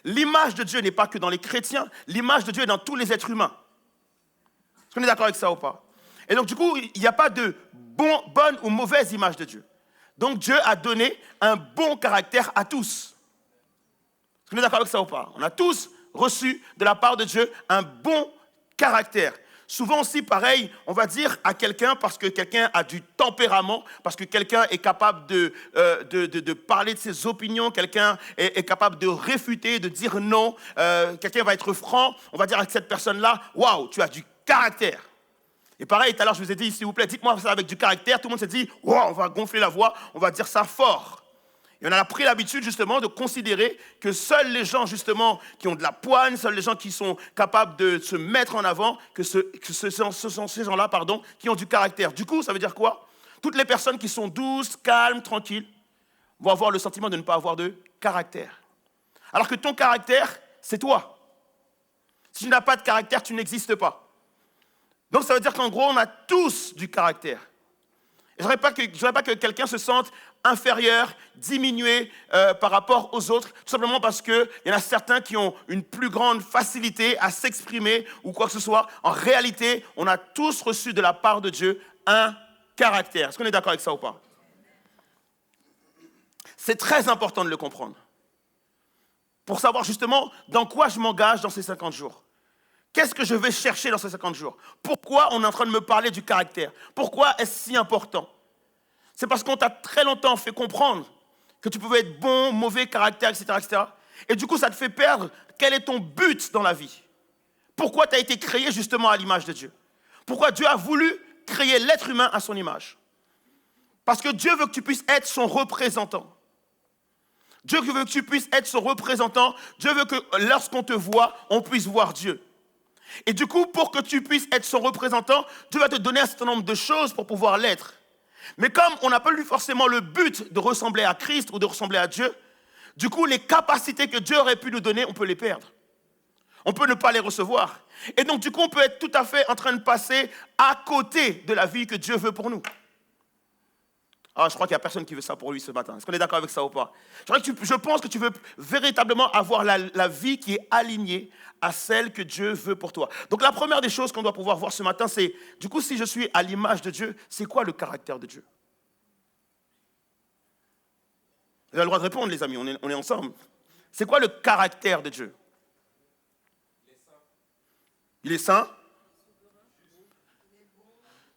L'image de Dieu n'est pas que dans les chrétiens, l'image de Dieu est dans tous les êtres humains. Est-ce qu'on est d'accord avec ça ou pas? Et donc du coup, il n'y a pas de bonne ou mauvaise image de Dieu. Donc Dieu a donné un bon caractère à tous. Est-ce qu'on est d'accord avec ça ou pas? On a tous reçu de la part de Dieu un bon caractère. Souvent aussi, pareil, on va dire à quelqu'un, parce que quelqu'un a du tempérament, parce que quelqu'un est capable de parler de ses opinions, quelqu'un est capable de réfuter, de dire non, quelqu'un va être franc, on va dire à cette personne-là, waouh, tu as du caractère. Et pareil, tout à l'heure, je vous ai dit, s'il vous plaît, dites-moi ça avec du caractère. Tout le monde s'est dit, waouh, on va gonfler la voix, on va dire ça fort. Et on a pris l'habitude justement de considérer que seuls les gens justement qui ont de la poigne, seuls les gens qui sont capables de se mettre en avant, que ce sont ces gens-là, qui ont du caractère. Du coup, ça veut dire quoi? Toutes les personnes qui sont douces, calmes, tranquilles, vont avoir le sentiment de ne pas avoir de caractère. Alors que ton caractère, c'est toi. Si tu n'as pas de caractère, tu n'existes pas. Donc ça veut dire qu'en gros, on a tous du caractère. Je ne voudrais pas que quelqu'un se sente inférieur, diminué par rapport aux autres, tout simplement parce qu'il y en a certains qui ont une plus grande facilité à s'exprimer ou quoi que ce soit. En réalité, on a tous reçu de la part de Dieu un caractère. Est-ce qu'on est d'accord avec ça ou pas? C'est très important de le comprendre. Pour savoir justement dans quoi je m'engage dans ces 50 jours. Qu'est-ce que je vais chercher dans ces 50 jours? Pourquoi on est en train de me parler du caractère? Pourquoi est-ce si important? C'est parce qu'on t'a très longtemps fait comprendre que tu pouvais être bon, mauvais caractère, etc., etc. Et du coup, ça te fait perdre quel est ton but dans la vie. Pourquoi tu as été créé justement à l'image de Dieu? Pourquoi Dieu a voulu créer l'être humain à son image? Parce que Dieu veut que tu puisses être son représentant. Dieu veut que tu puisses être son représentant. Dieu veut que lorsqu'on te voit, on puisse voir Dieu. Et du coup, pour que tu puisses être son représentant, Dieu va te donner un certain nombre de choses pour pouvoir l'être. Mais comme on n'a pas eu forcément le but de ressembler à Christ ou de ressembler à Dieu, du coup, les capacités que Dieu aurait pu nous donner, on peut les perdre. On peut ne pas les recevoir. Et donc, du coup, on peut être tout à fait en train de passer à côté de la vie que Dieu veut pour nous. Ah, je crois qu'il n'y a personne qui veut ça pour lui ce matin. Est-ce qu'on est d'accord avec ça ou pas? Je pense que tu veux véritablement avoir la vie qui est alignée à celle que Dieu veut pour toi. Donc la première des choses qu'on doit pouvoir voir ce matin, c'est, du coup, si je suis à l'image de Dieu, c'est quoi le caractère de Dieu? Vous avez le droit de répondre, les amis, on est ensemble. C'est quoi le caractère de Dieu? Il est saint.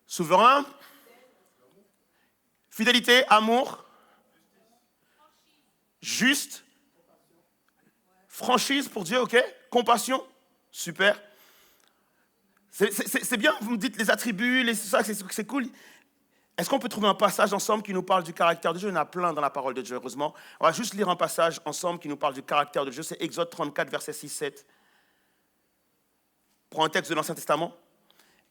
Souverain. Fidélité, amour, juste, franchise pour Dieu, ok? Compassion, super. C'est bien, vous me dites les attributs, c'est cool. Est-ce qu'on peut trouver un passage ensemble qui nous parle du caractère de Dieu? Il y en a plein dans la parole de Dieu, heureusement. On va juste lire un passage ensemble qui nous parle du caractère de Dieu. C'est Exode 34, verset 6-7. Prends un texte de l'Ancien Testament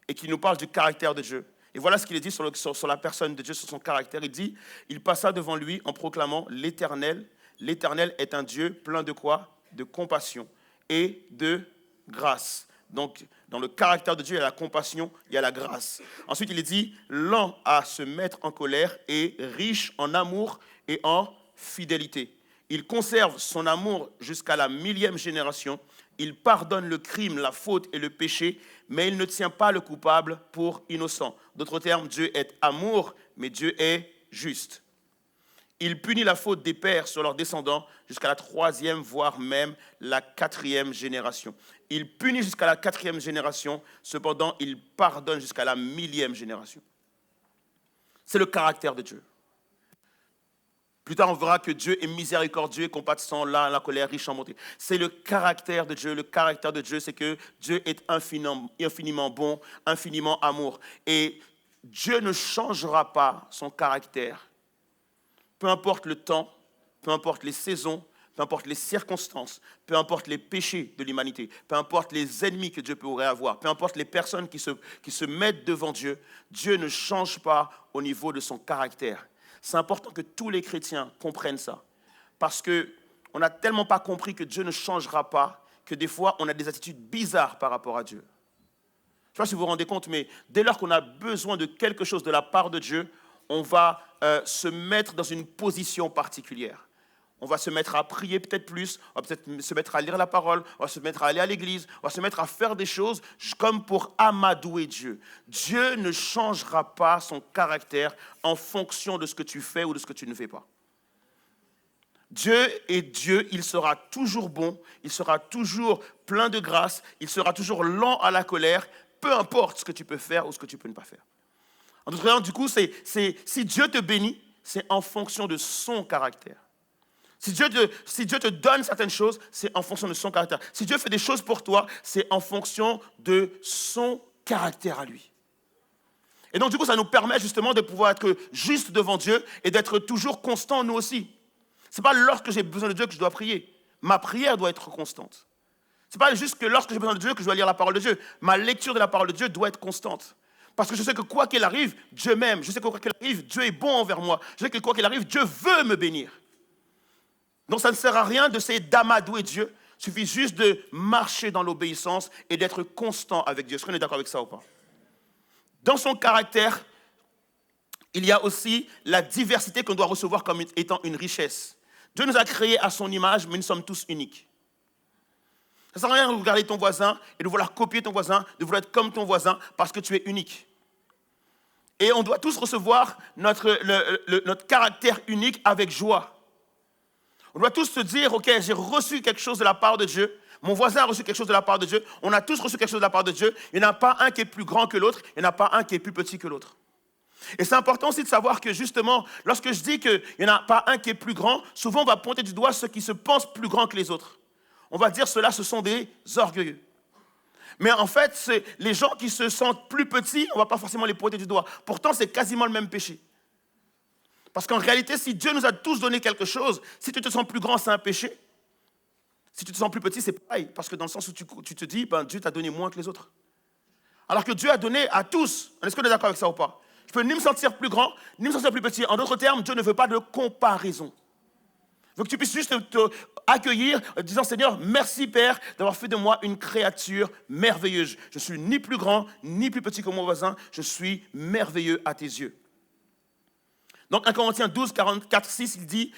et qui nous parle du caractère de Dieu. Et voilà ce qu'il est dit sur la personne de Dieu, sur son caractère. Il dit, il passa devant lui en proclamant l'Éternel. L'Éternel est un Dieu plein de quoi? De compassion et de grâce. Donc, dans le caractère de Dieu, il y a la compassion, il y a la grâce. Ensuite, il est dit, lent à se mettre en colère et riche en amour et en fidélité. Il conserve son amour jusqu'à la 1000e génération. Il pardonne le crime, la faute et le péché, mais il ne tient pas le coupable pour innocent. D'autres termes, Dieu est amour, mais Dieu est juste. Il punit la faute des pères sur leurs descendants jusqu'à la 3e, voire même la 4e génération. Il punit jusqu'à la 4e génération, cependant il pardonne jusqu'à la 1000e génération. C'est le caractère de Dieu. Plus tard, on verra que Dieu est miséricordieux, compatissant, lent à la colère, riche en bonté. C'est le caractère de Dieu. Le caractère de Dieu, c'est que Dieu est infiniment bon, infiniment amour. Et Dieu ne changera pas son caractère. Peu importe le temps, peu importe les saisons, peu importe les circonstances, peu importe les péchés de l'humanité, peu importe les ennemis que Dieu pourrait avoir, peu importe les personnes qui se mettent devant Dieu, Dieu ne change pas au niveau de son caractère. C'est important que tous les chrétiens comprennent ça. Parce qu'on n'a tellement pas compris que Dieu ne changera pas, que des fois, on a des attitudes bizarres par rapport à Dieu. Je ne sais pas si vous vous rendez compte, mais dès lors qu'on a besoin de quelque chose de la part de Dieu, on va se mettre dans une position particulière. On va se mettre à prier peut-être plus, on va peut-être se mettre à lire la parole, on va se mettre à aller à l'église, on va se mettre à faire des choses comme pour amadouer Dieu. Dieu ne changera pas son caractère en fonction de ce que tu fais ou de ce que tu ne fais pas. Dieu est Dieu, il sera toujours bon, il sera toujours plein de grâce, il sera toujours lent à la colère, peu importe ce que tu peux faire ou ce que tu peux ne pas faire. En d'autres termes, du coup, si Dieu te bénit, c'est en fonction de son caractère. Si Dieu te donne certaines choses, c'est en fonction de son caractère. Si Dieu fait des choses pour toi, c'est en fonction de son caractère à lui. Et donc, du coup, ça nous permet justement de pouvoir être juste devant Dieu et d'être toujours constant, nous aussi. Ce n'est pas lorsque j'ai besoin de Dieu que je dois prier. Ma prière doit être constante. Ce n'est pas juste que lorsque j'ai besoin de Dieu que je dois lire la parole de Dieu. Ma lecture de la parole de Dieu doit être constante. Parce que je sais que quoi qu'il arrive, Dieu m'aime. Je sais que quoi qu'il arrive, Dieu est bon envers moi. Je sais que quoi qu'il arrive, Dieu veut me bénir. Donc ça ne sert à rien d'essayer d'amadouer Dieu. Il suffit juste de marcher dans l'obéissance et d'être constant avec Dieu. Est-ce qu'on est d'accord avec ça ou pas? Dans son caractère, il y a aussi la diversité qu'on doit recevoir comme étant une richesse. Dieu nous a créés à son image, mais nous sommes tous uniques. Ça ne sert à rien de regarder ton voisin et de vouloir copier ton voisin, de vouloir être comme ton voisin parce que tu es unique. Et on doit tous recevoir notre caractère unique avec joie. On doit tous se dire, ok, j'ai reçu quelque chose de la part de Dieu. Mon voisin a reçu quelque chose de la part de Dieu. On a tous reçu quelque chose de la part de Dieu. Il n'y en a pas un qui est plus grand que l'autre. Il n'y en a pas un qui est plus petit que l'autre. Et c'est important aussi de savoir que justement, lorsque je dis qu'il n'y en a pas un qui est plus grand, souvent on va pointer du doigt ceux qui se pensent plus grands que les autres. On va dire ceux-là, ce sont des orgueilleux. Mais en fait, c'est les gens qui se sentent plus petits, on ne va pas forcément les pointer du doigt. Pourtant, c'est quasiment le même péché. Parce qu'en réalité, si Dieu nous a tous donné quelque chose, si tu te sens plus grand, c'est un péché. Si tu te sens plus petit, c'est pareil. Parce que dans le sens où tu te dis, Dieu t'a donné moins que les autres. Alors que Dieu a donné à tous. Est-ce qu'on est d'accord avec ça ou pas? Je peux ni me sentir plus grand, ni me sentir plus petit. En d'autres termes, Dieu ne veut pas de comparaison. Il veut que tu puisses juste te accueillir en disant, Seigneur, merci Père d'avoir fait de moi une créature merveilleuse. Je suis ni plus grand, ni plus petit que mon voisin. Je suis merveilleux à tes yeux. Donc, 1 Corinthiens 12, 44, 6, il dit,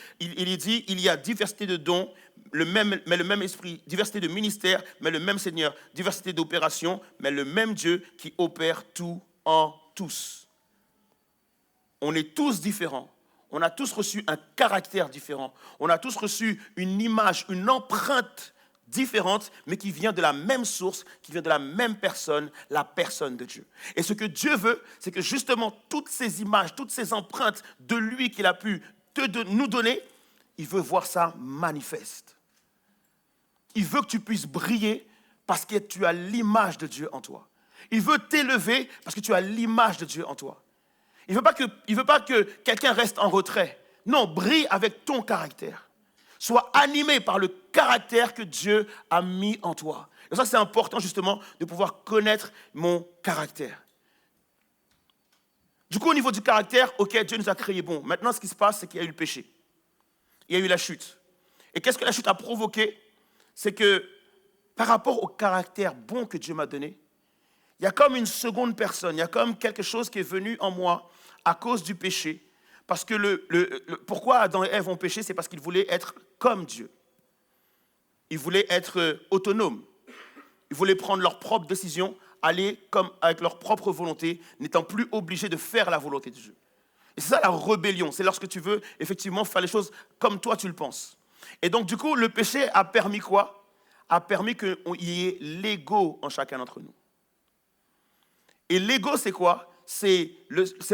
il y a diversité de dons, mais le même esprit, diversité de ministères, mais le même Seigneur, diversité d'opérations, mais le même Dieu qui opère tout en tous. On est tous différents. On a tous reçu un caractère différent. On a tous reçu une image, une empreinte différente, mais qui vient de la même source, qui vient de la même personne, la personne de Dieu. Et ce que Dieu veut, c'est que justement toutes ces images, toutes ces empreintes de lui qu'il a pu nous donner, il veut voir ça manifeste. Il veut que tu puisses briller parce que tu as l'image de Dieu en toi. Il veut t'élever parce que tu as l'image de Dieu en toi. Il ne veut pas que quelqu'un reste en retrait. Non, brille avec ton caractère. Sois animé par le caractère que Dieu a mis en toi. Et ça, c'est important justement de pouvoir connaître mon caractère. Du coup, au niveau du caractère, ok, Dieu nous a créés bons. Maintenant, ce qui se passe, c'est qu'il y a eu le péché. Il y a eu la chute. Et qu'est-ce que la chute a provoqué? C'est que par rapport au caractère bon que Dieu m'a donné, il y a comme une seconde personne, il y a comme quelque chose qui est venu en moi à cause du péché. Parce que pourquoi Adam et Ève ont péché, c'est parce qu'ils voulaient être comme Dieu. Ils voulaient être autonomes. Ils voulaient prendre leurs propres décisions, aller comme avec leur propre volonté, n'étant plus obligés de faire la volonté de Dieu. Et c'est ça la rébellion, c'est lorsque tu veux effectivement faire les choses comme toi tu le penses. Et donc du coup, le péché a permis quoi? A permis qu'il y ait l'ego en chacun d'entre nous. Et l'ego, c'est quoi? C'est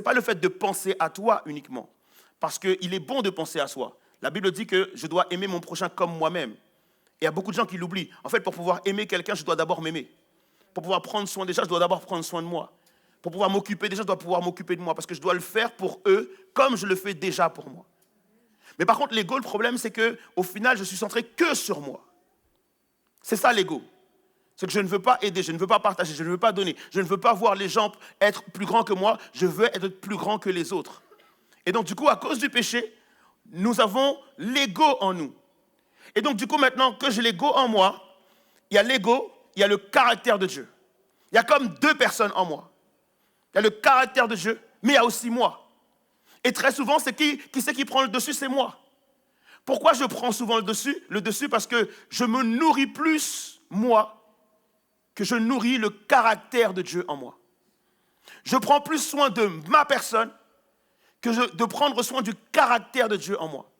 pas le fait de penser à toi uniquement. Parce qu'il est bon de penser à soi. La Bible dit que je dois aimer mon prochain comme moi-même. Et il y a beaucoup de gens qui l'oublient. En fait, pour pouvoir aimer quelqu'un, je dois d'abord m'aimer. Pour pouvoir prendre soin des gens, je dois d'abord prendre soin de moi. Pour pouvoir m'occuper des gens, je dois pouvoir m'occuper de moi. Parce que je dois le faire pour eux comme je le fais déjà pour moi. Mais par contre, l'ego, le problème, c'est qu'au final, je suis centré que sur moi. C'est ça l'ego. C'est que je ne veux pas aider, je ne veux pas partager, je ne veux pas donner, je ne veux pas voir les gens être plus grands que moi, je veux être plus grand que les autres. Et donc, du coup, à cause du péché, nous avons l'ego en nous. Et donc, du coup, maintenant que j'ai l'ego en moi, il y a l'ego, il y a le caractère de Dieu. Il y a comme deux personnes en moi. Il y a le caractère de Dieu, mais il y a aussi moi. Et très souvent, c'est qui c'est qui prend le dessus? C'est moi. Pourquoi je prends souvent le dessus? Parce que je me nourris plus, moi, que je nourris le caractère de Dieu en moi. Je prends plus soin de ma personne que de prendre soin du caractère de Dieu en moi.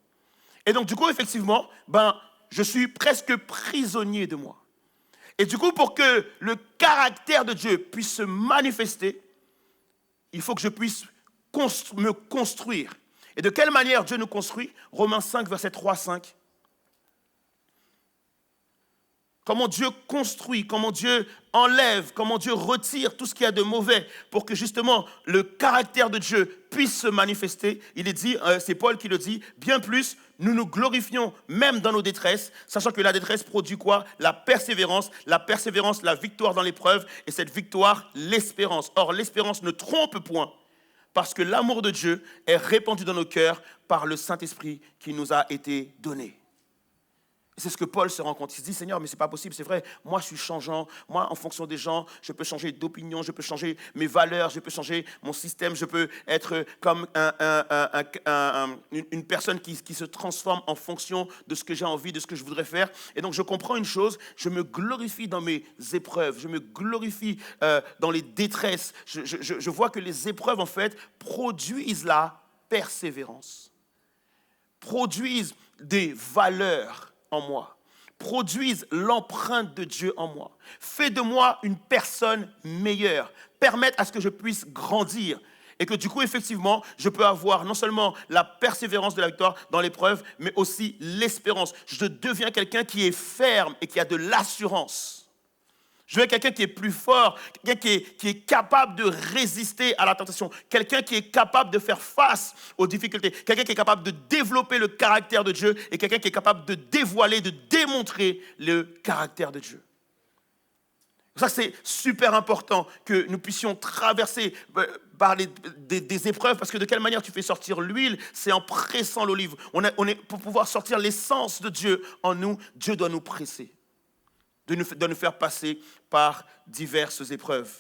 Et donc, du coup, effectivement, je suis presque prisonnier de moi. Et du coup, pour que le caractère de Dieu puisse se manifester, il faut que je puisse me construire. Et de quelle manière Dieu nous construit? Romains 5, verset 3-5. Comment Dieu construit, comment Dieu enlève, comment Dieu retire tout ce qu'il y a de mauvais pour que justement le caractère de Dieu puisse se manifester. Il est dit, c'est Paul qui le dit, bien plus, nous nous glorifions même dans nos détresses, sachant que la détresse produit quoi? La persévérance, la victoire dans l'épreuve, et cette victoire, l'espérance. Or, l'espérance ne trompe point, parce que l'amour de Dieu est répandu dans nos cœurs par le Saint-Esprit qui nous a été donné. C'est ce que Paul se rend compte. Il se dit, Seigneur, mais ce n'est pas possible, c'est vrai. Moi, je suis changeant. Moi, en fonction des gens, je peux changer d'opinion, je peux changer mes valeurs, je peux changer mon système, je peux être comme une personne qui se transforme en fonction de ce que j'ai envie, de ce que je voudrais faire. Et donc, je comprends une chose, je me glorifie dans mes épreuves, je me glorifie dans les détresses. Je vois que les épreuves, en fait, produisent la persévérance, produisent des valeurs en moi, produisent l'empreinte de Dieu en moi, fait de moi une personne meilleure, permettent à ce que je puisse grandir et que du coup, effectivement, je peux avoir non seulement la persévérance de la victoire dans l'épreuve, mais aussi l'espérance. Je deviens quelqu'un qui est ferme et qui a de l'assurance. Je veux quelqu'un qui est plus fort, quelqu'un qui est capable de résister à la tentation, quelqu'un qui est capable de faire face aux difficultés, quelqu'un qui est capable de développer le caractère de Dieu et quelqu'un qui est capable de dévoiler, de démontrer le caractère de Dieu. Ça, c'est super important que nous puissions traverser par des épreuves, parce que de quelle manière tu fais sortir l'huile? C'est en pressant l'olive. Pour pouvoir sortir l'essence de Dieu en nous, Dieu doit nous presser. De nous faire passer par diverses épreuves.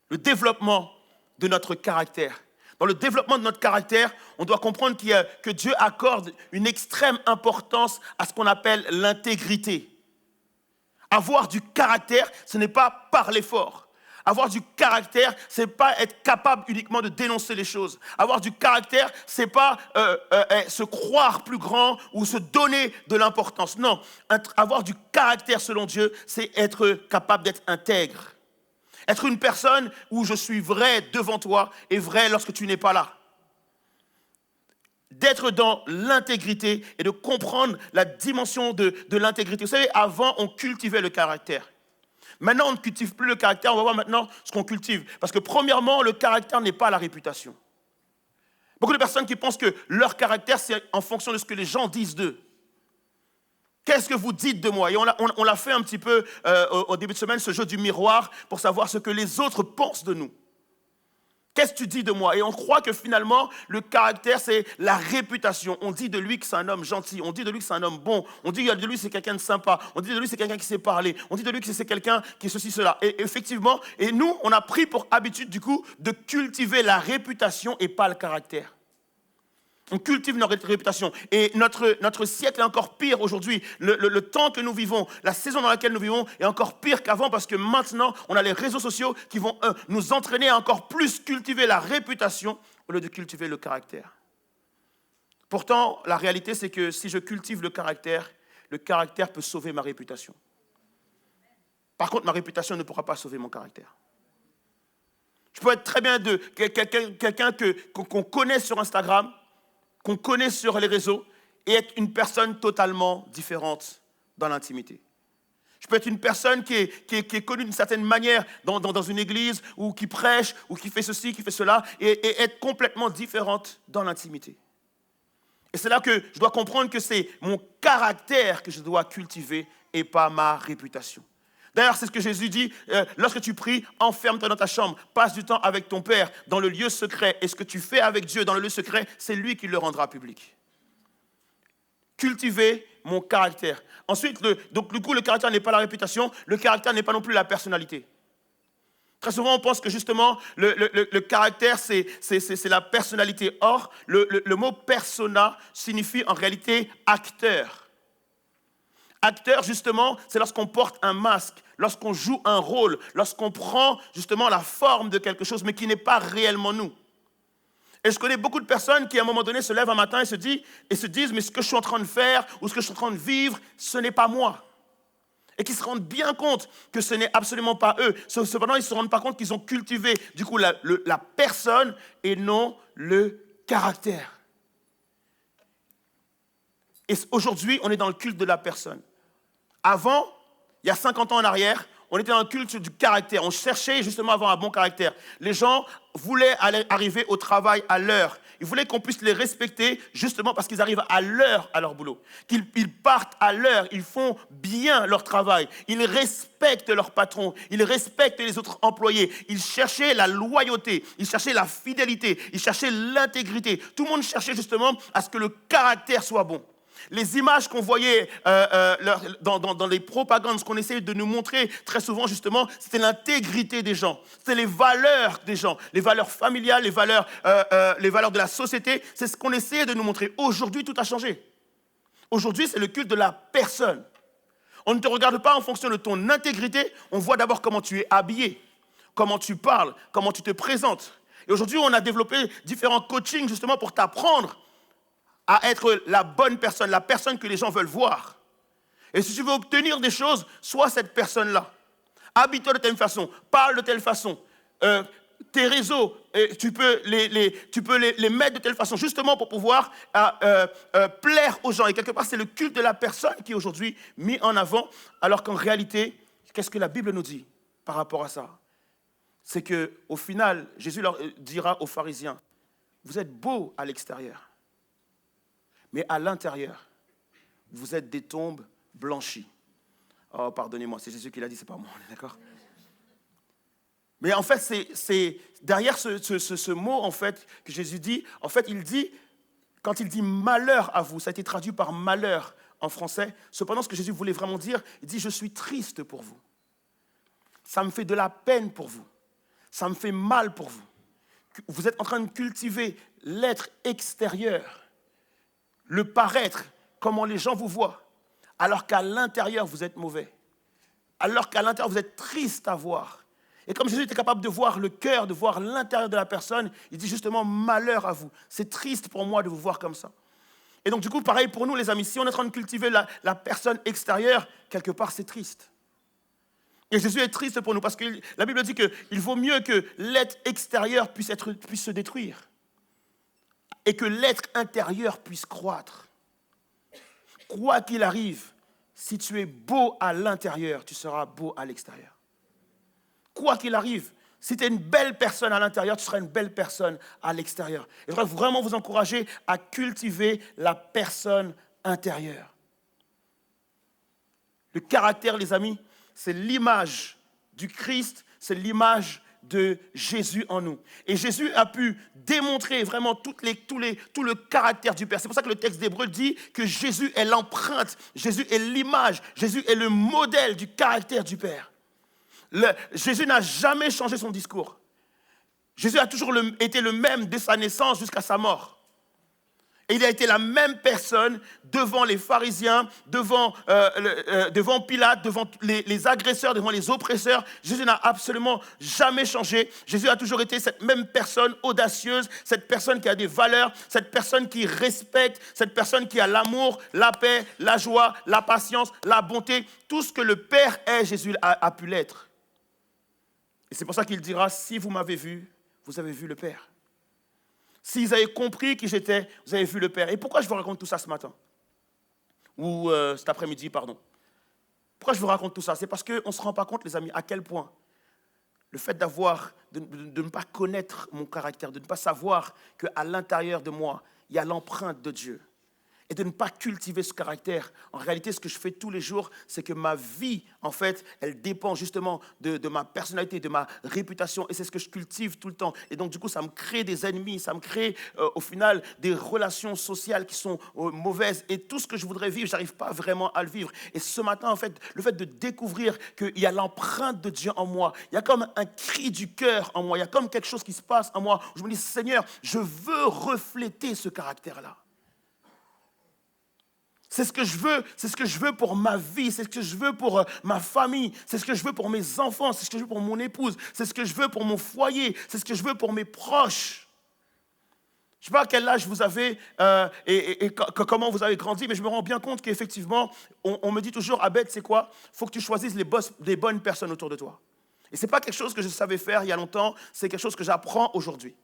Le développement de notre caractère. Dans le développement de notre caractère, on doit comprendre que Dieu accorde une extrême importance à ce qu'on appelle l'intégrité. Avoir du caractère, ce n'est pas parler fort. Avoir du caractère, ce n'est pas être capable uniquement de dénoncer les choses. Avoir du caractère, ce n'est pas se croire plus grand ou se donner de l'importance. Non, avoir du caractère selon Dieu, c'est être capable d'être intègre. Être une personne où je suis vrai devant toi et vrai lorsque tu n'es pas là. D'être dans l'intégrité et de comprendre la dimension de l'intégrité. Vous savez, avant, on cultivait le caractère. Maintenant, on ne cultive plus le caractère, on va voir maintenant ce qu'on cultive. Parce que premièrement, le caractère n'est pas la réputation. Beaucoup de personnes qui pensent que leur caractère, c'est en fonction de ce que les gens disent d'eux. Qu'est-ce que vous dites de moi? Et on l'a fait un petit peu au début de semaine, ce jeu du miroir, pour savoir ce que les autres pensent de nous. Qu'est-ce que tu dis de moi? Et on croit que finalement, le caractère, c'est la réputation. On dit de lui que c'est un homme gentil. On dit de lui que c'est un homme bon. On dit de lui que c'est quelqu'un de sympa. On dit de lui que c'est quelqu'un qui sait parler. On dit de lui que c'est quelqu'un qui est ceci, cela. Et effectivement, et nous, on a pris pour habitude, du coup, de cultiver la réputation et pas le caractère. On cultive notre réputation. Et notre siècle est encore pire aujourd'hui. Le temps que nous vivons, la saison dans laquelle nous vivons est encore pire qu'avant parce que maintenant, on a les réseaux sociaux qui vont nous entraîner à encore plus cultiver la réputation au lieu de cultiver le caractère. Pourtant, la réalité, c'est que si je cultive le caractère peut sauver ma réputation. Par contre, ma réputation ne pourra pas sauver mon caractère. Je peux être très bien quelqu'un qu'on connaît sur Instagram, qu'on connaît sur les réseaux et être une personne totalement différente dans l'intimité. Je peux être une personne qui est connue d'une certaine manière dans une église, ou qui prêche, ou qui fait ceci, qui fait cela, et être complètement différente dans l'intimité. Et c'est là que je dois comprendre que c'est mon caractère que je dois cultiver et pas ma réputation. D'ailleurs, c'est ce que Jésus dit, lorsque tu pries, enferme-toi dans ta chambre, passe du temps avec ton Père dans le lieu secret. Et ce que tu fais avec Dieu dans le lieu secret, c'est lui qui le rendra public. Cultiver mon caractère. Ensuite, donc du coup, le caractère n'est pas la réputation, le caractère n'est pas non plus la personnalité. Très souvent, on pense que justement, le caractère, c'est la personnalité. Or, le mot persona signifie en réalité acteur. Acteur, justement, c'est lorsqu'on porte un masque, lorsqu'on joue un rôle, lorsqu'on prend justement la forme de quelque chose, mais qui n'est pas réellement nous. Et je connais beaucoup de personnes qui, à un moment donné, se lèvent un matin et se disent, mais ce que je suis en train de faire ou ce que je suis en train de vivre, ce n'est pas moi. Et qui se rendent bien compte que ce n'est absolument pas eux. Cependant, ils ne se rendent pas compte qu'ils ont cultivé, du coup, la personne et non le caractère. Et aujourd'hui, on est dans le culte de la personne. Avant, il y a 50 ans en arrière, on était dans le culte du caractère. On cherchait justement à avoir un bon caractère. Les gens voulaient arriver au travail à l'heure. Ils voulaient qu'on puisse les respecter justement parce qu'ils arrivent à l'heure à leur boulot. Qu'ils partent à l'heure, ils font bien leur travail. Ils respectent leur patron, ils respectent les autres employés. Ils cherchaient la loyauté, ils cherchaient la fidélité, ils cherchaient l'intégrité. Tout le monde cherchait justement à ce que le caractère soit bon. Les images qu'on voyait dans les propagandes, ce qu'on essayait de nous montrer très souvent justement, c'était l'intégrité des gens, c'était les valeurs des gens, les valeurs familiales, les valeurs de la société, c'est ce qu'on essayait de nous montrer. Aujourd'hui, tout a changé. Aujourd'hui, c'est le culte de la personne. On ne te regarde pas en fonction de ton intégrité, on voit d'abord comment tu es habillé, comment tu parles, comment tu te présentes. Et aujourd'hui, on a développé différents coachings justement pour t'apprendre à être la bonne personne, la personne que les gens veulent voir. Et si tu veux obtenir des choses, sois cette personne-là. Habille-toi de telle façon, parle de telle façon. Tes réseaux, tu peux les mettre de telle façon, justement pour pouvoir plaire aux gens. Et quelque part, c'est le culte de la personne qui est aujourd'hui mis en avant, alors qu'en réalité, qu'est-ce que la Bible nous dit par rapport à ça? C'est qu'au final, Jésus leur dira aux pharisiens, vous êtes beaux à l'extérieur, mais à l'intérieur, vous êtes des tombes blanchies. Oh, pardonnez-moi, c'est Jésus qui l'a dit, c'est pas moi, on est d'accord? Mais en fait, c'est derrière ce mot en fait, que Jésus dit, en fait, il dit, quand il dit malheur à vous, ça a été traduit par malheur en français. Cependant, ce que Jésus voulait vraiment dire, il dit, je suis triste pour vous. Ça me fait de la peine pour vous. Ça me fait mal pour vous. Vous êtes en train de cultiver l'être extérieur, le paraître, comment les gens vous voient, alors qu'à l'intérieur, vous êtes mauvais. Alors qu'à l'intérieur, vous êtes triste à voir. Et comme Jésus était capable de voir le cœur, de voir l'intérieur de la personne, il dit justement, malheur à vous. C'est triste pour moi de vous voir comme ça. Et donc du coup, pareil pour nous les amis, si on est en train de cultiver la personne extérieure, quelque part c'est triste. Et Jésus est triste pour nous parce que la Bible dit qu'il vaut mieux que l'être extérieur puisse se détruire et que l'être intérieur puisse croître. Quoi qu'il arrive, si tu es beau à l'intérieur, tu seras beau à l'extérieur. Quoi qu'il arrive, si tu es une belle personne à l'intérieur, tu seras une belle personne à l'extérieur. Et je voudrais vraiment vous encourager à cultiver la personne intérieure. Le caractère, les amis, c'est l'image du Christ, c'est l'image de Jésus en nous. Et Jésus a pu démontrer vraiment tout le caractère du Père. C'est pour ça que le texte d'Hébreux dit que Jésus est l'empreinte, Jésus est l'image, Jésus est le modèle du caractère du Père. Jésus n'a jamais changé son discours. Jésus a toujours été le même dès sa naissance jusqu'à sa mort. Et il a été la même personne devant les pharisiens, devant Pilate, devant les agresseurs, devant les oppresseurs. Jésus n'a absolument jamais changé. Jésus a toujours été cette même personne audacieuse, cette personne qui a des valeurs, cette personne qui respecte, cette personne qui a l'amour, la paix, la joie, la patience, la bonté. Tout ce que le Père est, Jésus a pu l'être. Et c'est pour ça qu'il dira, si vous m'avez vu, vous avez vu le Père. S'ils avaient compris qui j'étais, vous avez vu le Père. Et pourquoi je vous raconte tout ça ce matin? Ou cet après-midi, pardon. Pourquoi je vous raconte tout ça? C'est parce qu'on ne se rend pas compte, les amis, à quel point le fait de ne pas connaître mon caractère, de ne pas savoir qu'à l'intérieur de moi, il y a l'empreinte de Dieu, et de ne pas cultiver ce caractère. En réalité, ce que je fais tous les jours, c'est que ma vie, en fait, elle dépend justement de ma personnalité, de ma réputation, et c'est ce que je cultive tout le temps. Et donc, du coup, ça me crée des ennemis, ça me crée, au final, des relations sociales qui sont mauvaises. Et tout ce que je voudrais vivre, je n'arrive pas vraiment à le vivre. Et ce matin, en fait, le fait de découvrir qu'il y a l'empreinte de Dieu en moi, il y a comme un cri du cœur en moi, il y a comme quelque chose qui se passe en moi, où je me dis, Seigneur, je veux refléter ce caractère-là. C'est ce que je veux pour ma vie, c'est ce que je veux pour ma famille, c'est ce que je veux pour mes enfants, c'est ce que je veux pour mon épouse, c'est ce que je veux pour mon foyer, c'est ce que je veux pour mes proches. Je ne sais pas à quel âge vous avez comment vous avez grandi, mais je me rends bien compte qu'effectivement, on me dit toujours, Abed, c'est quoi? Il faut que tu choisisses les bonnes personnes autour de toi. Et ce n'est pas quelque chose que je savais faire il y a longtemps, c'est quelque chose que j'apprends aujourd'hui.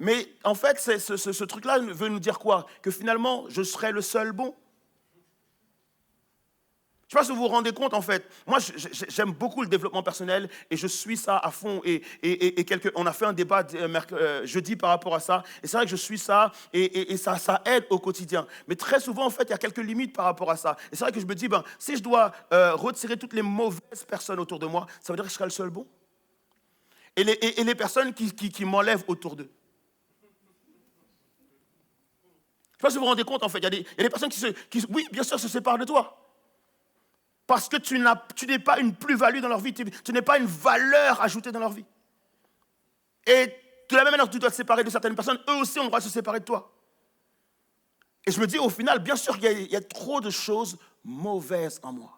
Mais en fait, ce truc-là veut nous dire quoi? Que finalement, je serai le seul bon. Je ne sais pas si vous vous rendez compte, en fait. Moi, j'aime beaucoup le développement personnel et je suis ça à fond. On a fait un débat jeudi par rapport à ça. Et c'est vrai que je suis ça et ça aide au quotidien. Mais très souvent, en fait, il y a quelques limites par rapport à ça. Et c'est vrai que je me dis, si je dois retirer toutes les mauvaises personnes autour de moi, ça veut dire que je serai le seul bon. Et les personnes qui m'enlèvent autour d'eux. Je ne sais pas si vous vous rendez compte, en fait, il y a des personnes qui, oui, bien sûr, se séparent de toi. Parce que tu n'es pas une plus-value dans leur vie, tu n'es pas une valeur ajoutée dans leur vie. Et de la même manière que tu dois te séparer de certaines personnes, eux aussi ont le droit de se séparer de toi. Et je me dis, au final, bien sûr qu'il y a trop de choses mauvaises en moi.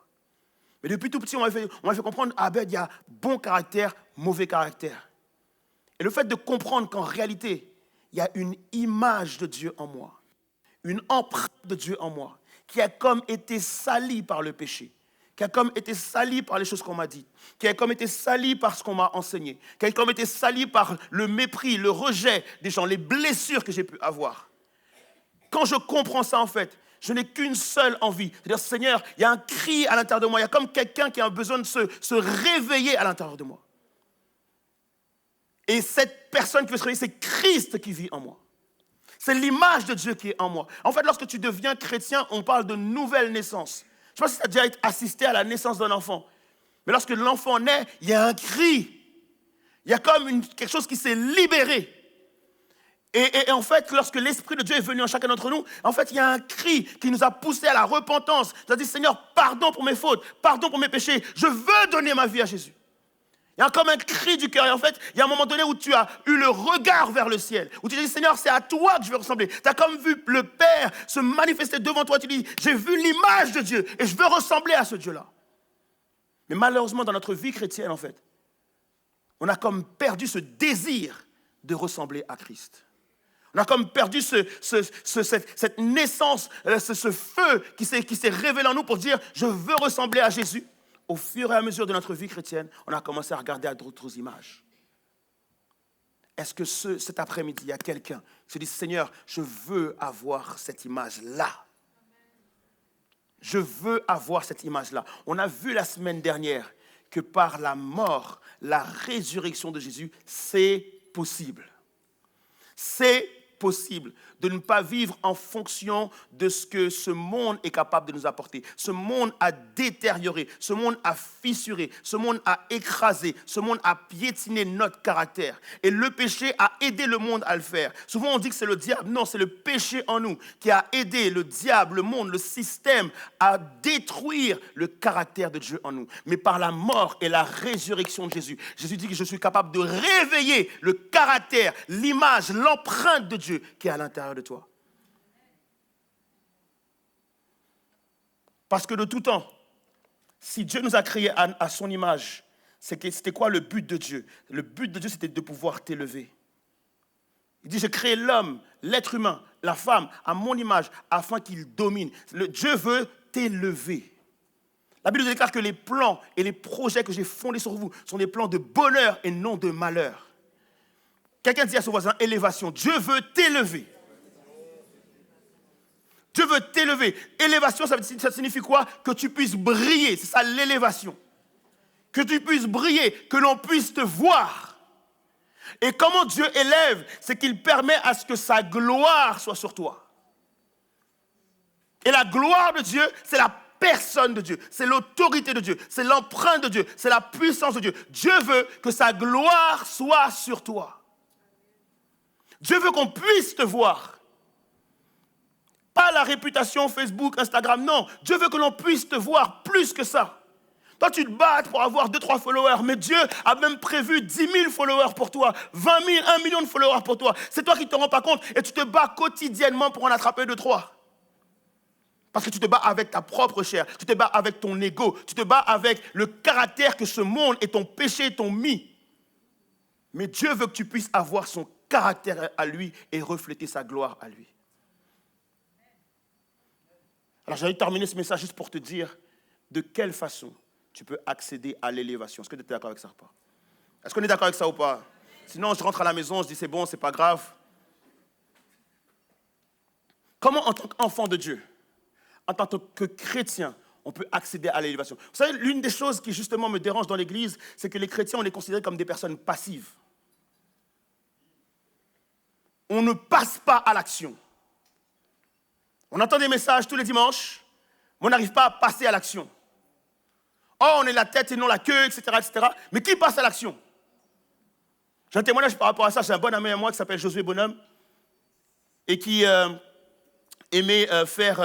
Mais depuis tout petit, on m'a fait comprendre, Abed, il y a bon caractère, mauvais caractère. Et le fait de comprendre qu'en réalité, il y a une image de Dieu en moi, une empreinte de Dieu en moi, qui a comme été salie par le péché, qui a comme été salie par les choses qu'on m'a dites, qui a comme été salie par ce qu'on m'a enseigné, qui a comme été salie par le mépris, le rejet des gens, les blessures que j'ai pu avoir. Quand je comprends ça, en fait, je n'ai qu'une seule envie. C'est-à-dire, Seigneur, il y a un cri à l'intérieur de moi, il y a comme quelqu'un qui a besoin de se réveiller à l'intérieur de moi. Et cette personne qui veut se réveiller, c'est Christ qui vit en moi. C'est l'image de Dieu qui est en moi. En fait, lorsque tu deviens chrétien, on parle de nouvelle naissance. Je ne sais pas si tu as déjà assisté à la naissance d'un enfant. Mais lorsque l'enfant naît, il y a un cri. Il y a comme quelque chose qui s'est libéré. Et en fait, lorsque l'Esprit de Dieu est venu en chacun d'entre nous, en fait, il y a un cri qui nous a poussé à la repentance. Tu as dit, Seigneur, pardon pour mes fautes, pardon pour mes péchés. Je veux donner ma vie à Jésus. Il y a comme un cri du cœur. Et en fait, il y a un moment donné où tu as eu le regard vers le ciel. Où tu te dis, Seigneur, c'est à toi que je veux ressembler. Tu as comme vu le Père se manifester devant toi. Tu dis, j'ai vu l'image de Dieu et je veux ressembler à ce Dieu-là. Mais malheureusement, dans notre vie chrétienne, en fait, on a comme perdu ce désir de ressembler à Christ. On a comme perdu cette naissance, ce feu qui s'est révélé en nous pour dire, je veux ressembler à Jésus. Au fur et à mesure de notre vie chrétienne, on a commencé à regarder à d'autres images. Est-ce que cet après-midi, il y a quelqu'un qui se dit, Seigneur, je veux avoir cette image-là. Je veux avoir cette image-là. On a vu la semaine dernière que par la mort, la résurrection de Jésus, c'est possible. C'est possible de ne pas vivre en fonction de ce que ce monde est capable de nous apporter. Ce monde a détérioré, ce monde a fissuré, ce monde a écrasé, ce monde a piétiné notre caractère. Et le péché a aidé le monde à le faire. Souvent on dit que c'est le diable. Non, c'est le péché en nous qui a aidé le diable, le monde, le système à détruire le caractère de Dieu en nous. Mais par la mort et la résurrection de Jésus, Jésus dit que je suis capable de réveiller le caractère, l'image, l'empreinte de Dieu qui est à l'intérieur de toi. Parce que de tout temps, si Dieu nous a créés à son image, c'était quoi le but de Dieu? Le but de Dieu, c'était de pouvoir t'élever. Il dit, j'ai créé l'homme, l'être humain, la femme, à mon image, afin qu'il domine. Dieu veut t'élever. La Bible déclare que les plans et les projets que j'ai fondés sur vous sont des plans de bonheur et non de malheur. Quelqu'un dit à son voisin, élévation. Dieu veut t'élever. Dieu veut t'élever. Élévation, ça signifie quoi? Que tu puisses briller. C'est ça l'élévation. Que tu puisses briller, que l'on puisse te voir. Et comment Dieu élève? C'est qu'il permet à ce que sa gloire soit sur toi. Et la gloire de Dieu, c'est la personne de Dieu, c'est l'autorité de Dieu, c'est l'empreinte de Dieu, c'est la puissance de Dieu. Dieu veut que sa gloire soit sur toi. Dieu veut qu'on puisse te voir. Pas la réputation Facebook, Instagram, non. Dieu veut que l'on puisse te voir plus que ça. Toi, tu te bats pour avoir 2-3 followers, mais Dieu a même prévu 10 000 followers pour toi, 20 000, 1 million de followers pour toi. C'est toi qui ne te rends pas compte et tu te bats quotidiennement pour en attraper 2-3. Parce que tu te bats avec ta propre chair, tu te bats avec ton ego, tu te bats avec le caractère que ce monde et ton péché t'ont mis. Mais Dieu veut que tu puisses avoir son caractère à lui et refléter sa gloire à lui. Alors j'ai envie de terminer ce message juste pour te dire de quelle façon tu peux accéder à l'élévation. Est-ce que tu es d'accord avec ça ou pas? Est-ce qu'on est d'accord avec ça ou pas? Sinon je rentre à la maison, je dis c'est bon, c'est pas grave. Comment en tant qu'enfant de Dieu, en tant que chrétien, on peut accéder à l'élévation? Vous savez, l'une des choses qui justement me dérange dans l'Église, c'est que les chrétiens, on les considère comme des personnes passives. On ne passe pas à l'action. On entend des messages tous les dimanches, mais on n'arrive pas à passer à l'action. Oh, on est la tête et non la queue, etc., etc. Mais qui passe à l'action? J'ai un témoignage par rapport à ça. J'ai un bon ami à moi qui s'appelle Josué Bonhomme et qui aimait faire...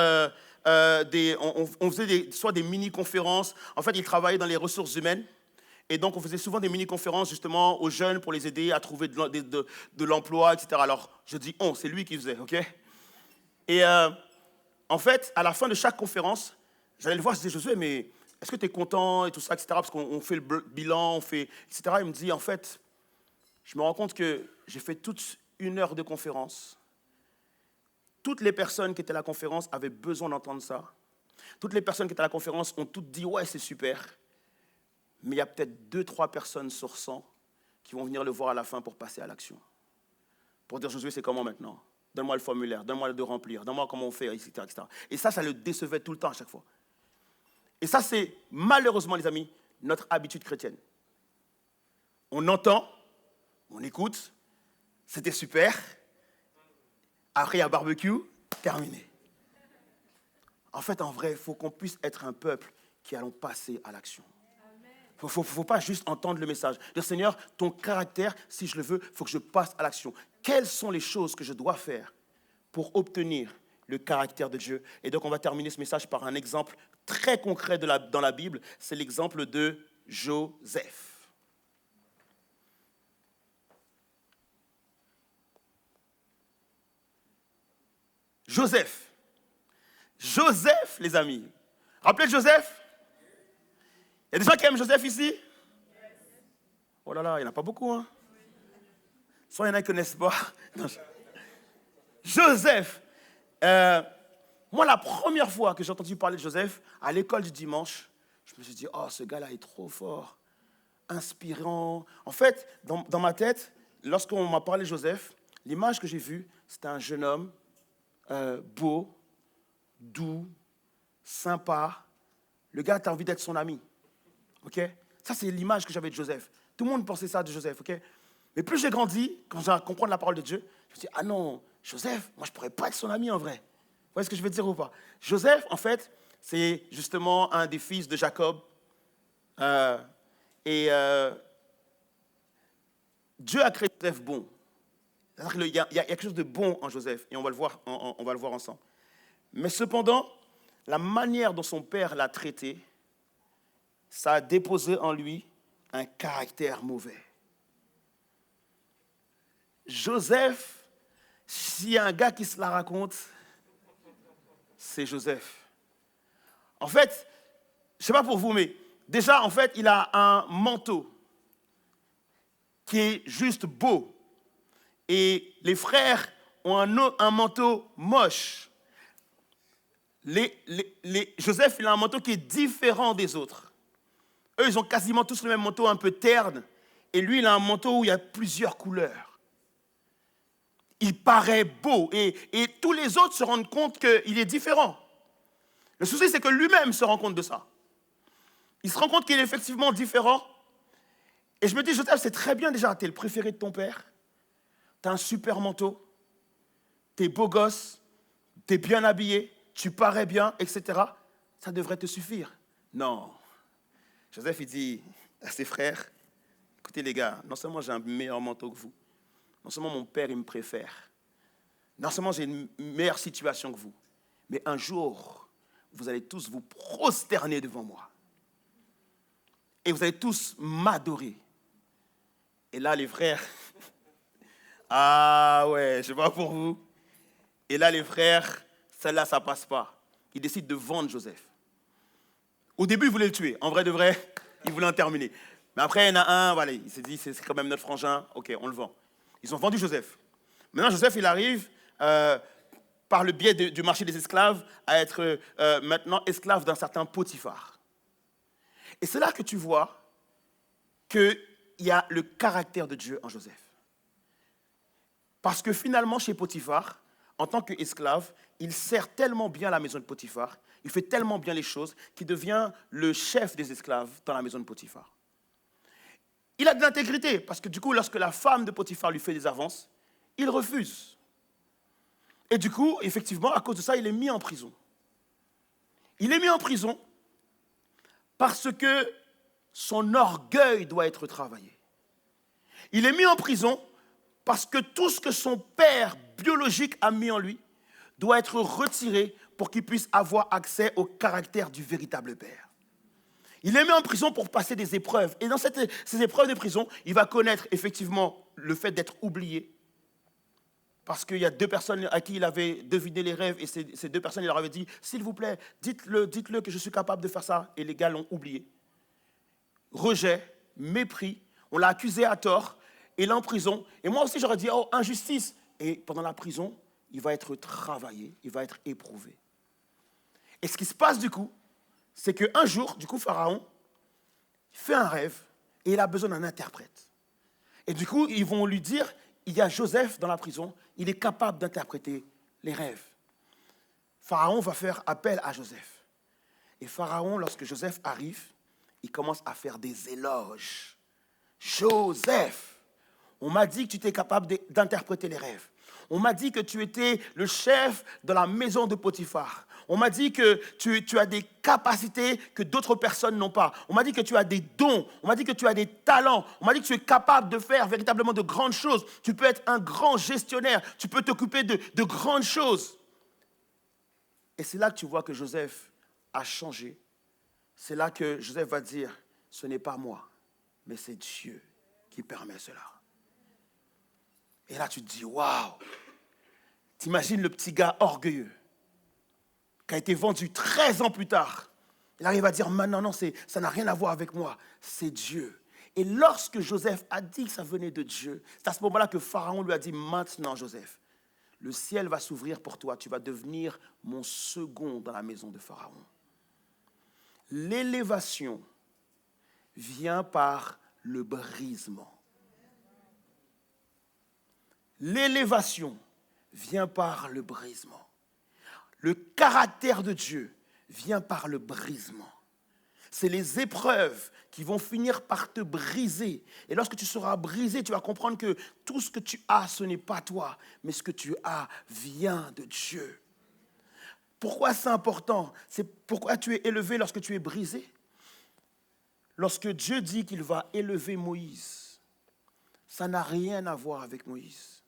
on faisait soit des mini-conférences. En fait, il travaillait dans les ressources humaines. Et donc, on faisait souvent des mini-conférences justement aux jeunes pour les aider à trouver de l'emploi, etc. Alors, je dis c'est lui qui faisait, ok? Et en fait, à la fin de chaque conférence, j'allais le voir, je disais, Josué, mais est-ce que tu es content et tout ça, etc. Parce qu'on fait le bilan, on fait, etc. Il me dit, en fait, je me rends compte que j'ai fait toute 1 heure de conférence. Toutes les personnes qui étaient à la conférence avaient besoin d'entendre ça. Toutes les personnes qui étaient à la conférence ont toutes dit « ouais, c'est super ». Mais il y a peut-être 2-3 personnes sur 100 qui vont venir le voir à la fin pour passer à l'action. Pour dire « Josué, c'est comment maintenant? Donne-moi le formulaire, donne-moi de remplir, donne-moi comment on fait, etc., etc. » Et ça le décevait tout le temps à chaque fois. Et ça, c'est malheureusement, les amis, notre habitude chrétienne. On entend, on écoute, c'était super. Après, il y a barbecue, terminé. En fait, en vrai, il faut qu'on puisse être un peuple qui allons passer à l'action. Il ne faut pas juste entendre le message. Dire, Seigneur, ton caractère, si je le veux, il faut que je passe à l'action. Quelles sont les choses que je dois faire pour obtenir le caractère de Dieu? Et donc, on va terminer ce message par un exemple très concret dans la Bible. C'est l'exemple de Joseph. Joseph, les amis. Rappelez Joseph? Il y a des gens qui aiment Joseph ici? Oh là là, il n'y en a pas beaucoup. Hein? Soit il y en a qui ne connaissent pas. Non. Joseph. Moi, la première fois que j'ai entendu parler de Joseph, à l'école du dimanche, je me suis dit, oh, ce gars-là est trop fort, inspirant. En fait, dans ma tête, lorsqu'on m'a parlé de Joseph, l'image que j'ai vue, c'était un jeune homme beau, doux, sympa. Le gars, tu as envie d'être son ami. Okay? Ça, c'est l'image que j'avais de Joseph. Tout le monde pensait ça de Joseph. Okay? Mais plus j'ai grandi, quand j'ai compris la parole de Dieu, je me suis dit, ah non, Joseph, moi, je ne pourrais pas être son ami en vrai. Vous voyez ce que je veux dire ou pas? Joseph, en fait, c'est justement un des fils de Jacob. Dieu a créé Joseph bon. Il y a quelque chose de bon en Joseph, et on va le voir ensemble. Mais cependant, la manière dont son père l'a traité, ça a déposé en lui un caractère mauvais. Joseph, s'il y a un gars qui se la raconte, c'est Joseph. En fait, je ne sais pas pour vous, mais déjà, en fait, il a un manteau qui est juste beau. Et les frères ont un manteau moche. Joseph, il a un manteau qui est différent des autres. Eux, ils ont quasiment tous le même manteau un peu terne. Et lui, il a un manteau où il y a plusieurs couleurs. il paraît beau et tous les autres se rendent compte qu'il est différent. Le souci, c'est que lui-même se rend compte de ça. Il se rend compte qu'il est effectivement différent. Et je me dis, Joseph, c'est très bien déjà, t'es le préféré de ton père, t'as un super manteau, t'es beau gosse, t'es bien habillé, tu parais bien, etc. Ça devrait te suffire. Non. Joseph, il dit à ses frères, écoutez les gars, non seulement j'ai un meilleur manteau que vous, non seulement mon père, il me préfère, non seulement j'ai une meilleure situation que vous, mais un jour, vous allez tous vous prosterner devant moi. Et vous allez tous m'adorer. Et là, les frères, ah ouais, je vois pour vous. Et là, les frères, celle-là, ça passe pas. Ils décident de vendre Joseph. Au début, ils voulaient le tuer. En vrai de vrai, ils voulaient en terminer. Mais après, il y en a un, voilà, il s'est dit, c'est quand même notre frangin, ok, on le vend. Ils ont vendu Joseph. Maintenant, Joseph, il arrive, par le biais du marché des esclaves, à être maintenant esclave d'un certain Potiphar. Et c'est là que tu vois qu'il y a le caractère de Dieu en Joseph. Parce que finalement, chez Potiphar, en tant qu'esclave, il sert tellement bien la maison de Potiphar, il fait tellement bien les choses, qu'il devient le chef des esclaves dans la maison de Potiphar. Il a de l'intégrité, parce que du coup, lorsque la femme de Potiphar lui fait des avances, il refuse. Et du coup, effectivement, à cause de ça, il est mis en prison. Il est mis en prison parce que son orgueil doit être travaillé. Il est mis en prison parce que tout ce que son père biologique a mis en lui doit être retiré pour qu'il puisse avoir accès au caractère du véritable père. Il est mis en prison pour passer des épreuves. Et dans ces épreuves de prison, il va connaître effectivement le fait d'être oublié. Parce qu'il y a 2 personnes à qui il avait deviné les rêves et ces 2 personnes, il leur avait dit, s'il vous plaît, dites-le que je suis capable de faire ça. Et les gars l'ont oublié. Rejet, mépris, on l'a accusé à tort, il est en prison. Et moi aussi, j'aurais dit, oh, injustice. Et pendant la prison, il va être travaillé, il va être éprouvé. Et ce qui se passe du coup, c'est qu'un jour, du coup, Pharaon fait un rêve et il a besoin d'un interprète. Et du coup, ils vont lui dire, il y a Joseph dans la prison, il est capable d'interpréter les rêves. Pharaon va faire appel à Joseph. Et Pharaon, lorsque Joseph arrive, il commence à faire des éloges. Joseph, on m'a dit que tu étais capable d'interpréter les rêves. On m'a dit que tu étais le chef de la maison de Potiphar. On m'a dit que tu as des capacités que d'autres personnes n'ont pas. On m'a dit que tu as des dons. On m'a dit que tu as des talents. On m'a dit que tu es capable de faire véritablement de grandes choses. Tu peux être un grand gestionnaire. Tu peux t'occuper de grandes choses. Et c'est là que tu vois que Joseph a changé. C'est là que Joseph va dire, ce n'est pas moi, mais c'est Dieu qui permet cela. Et là, tu te dis, waouh! T'imagines le petit gars orgueilleux qui a été vendu 13 ans plus tard. Il arrive à dire, maintenant, non, ça n'a rien à voir avec moi, c'est Dieu. Et lorsque Joseph a dit que ça venait de Dieu, c'est à ce moment-là que Pharaon lui a dit, maintenant, Joseph, le ciel va s'ouvrir pour toi, tu vas devenir mon second dans la maison de Pharaon. L'élévation vient par le brisement. L'élévation vient par le brisement. Le caractère de Dieu vient par le brisement. C'est les épreuves qui vont finir par te briser. Et lorsque tu seras brisé, tu vas comprendre que tout ce que tu as, ce n'est pas toi, mais ce que tu as vient de Dieu. Pourquoi c'est important? C'est pourquoi tu es élevé lorsque tu es brisé. Lorsque Dieu dit qu'il va élever Moïse, ça n'a rien à voir avec Moïse.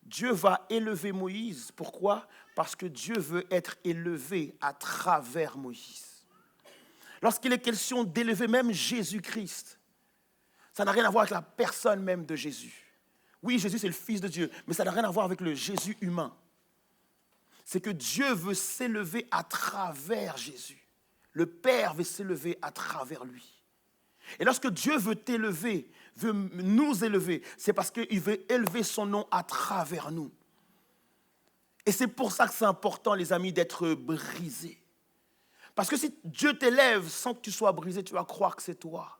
Dieu va élever Moïse. Pourquoi? Parce que Dieu veut être élevé à travers Moïse. Lorsqu'il est question d'élever même Jésus-Christ, ça n'a rien à voir avec la personne même de Jésus. Oui, Jésus, c'est le Fils de Dieu, mais ça n'a rien à voir avec le Jésus humain. C'est que Dieu veut s'élever à travers Jésus. Le Père veut s'élever à travers lui. Et lorsque Dieu veut t'élever, veut nous élever, c'est parce qu'il veut élever son nom à travers nous. Et c'est pour ça que c'est important, les amis, d'être brisé. Parce que si Dieu t'élève sans que tu sois brisé, tu vas croire que c'est toi.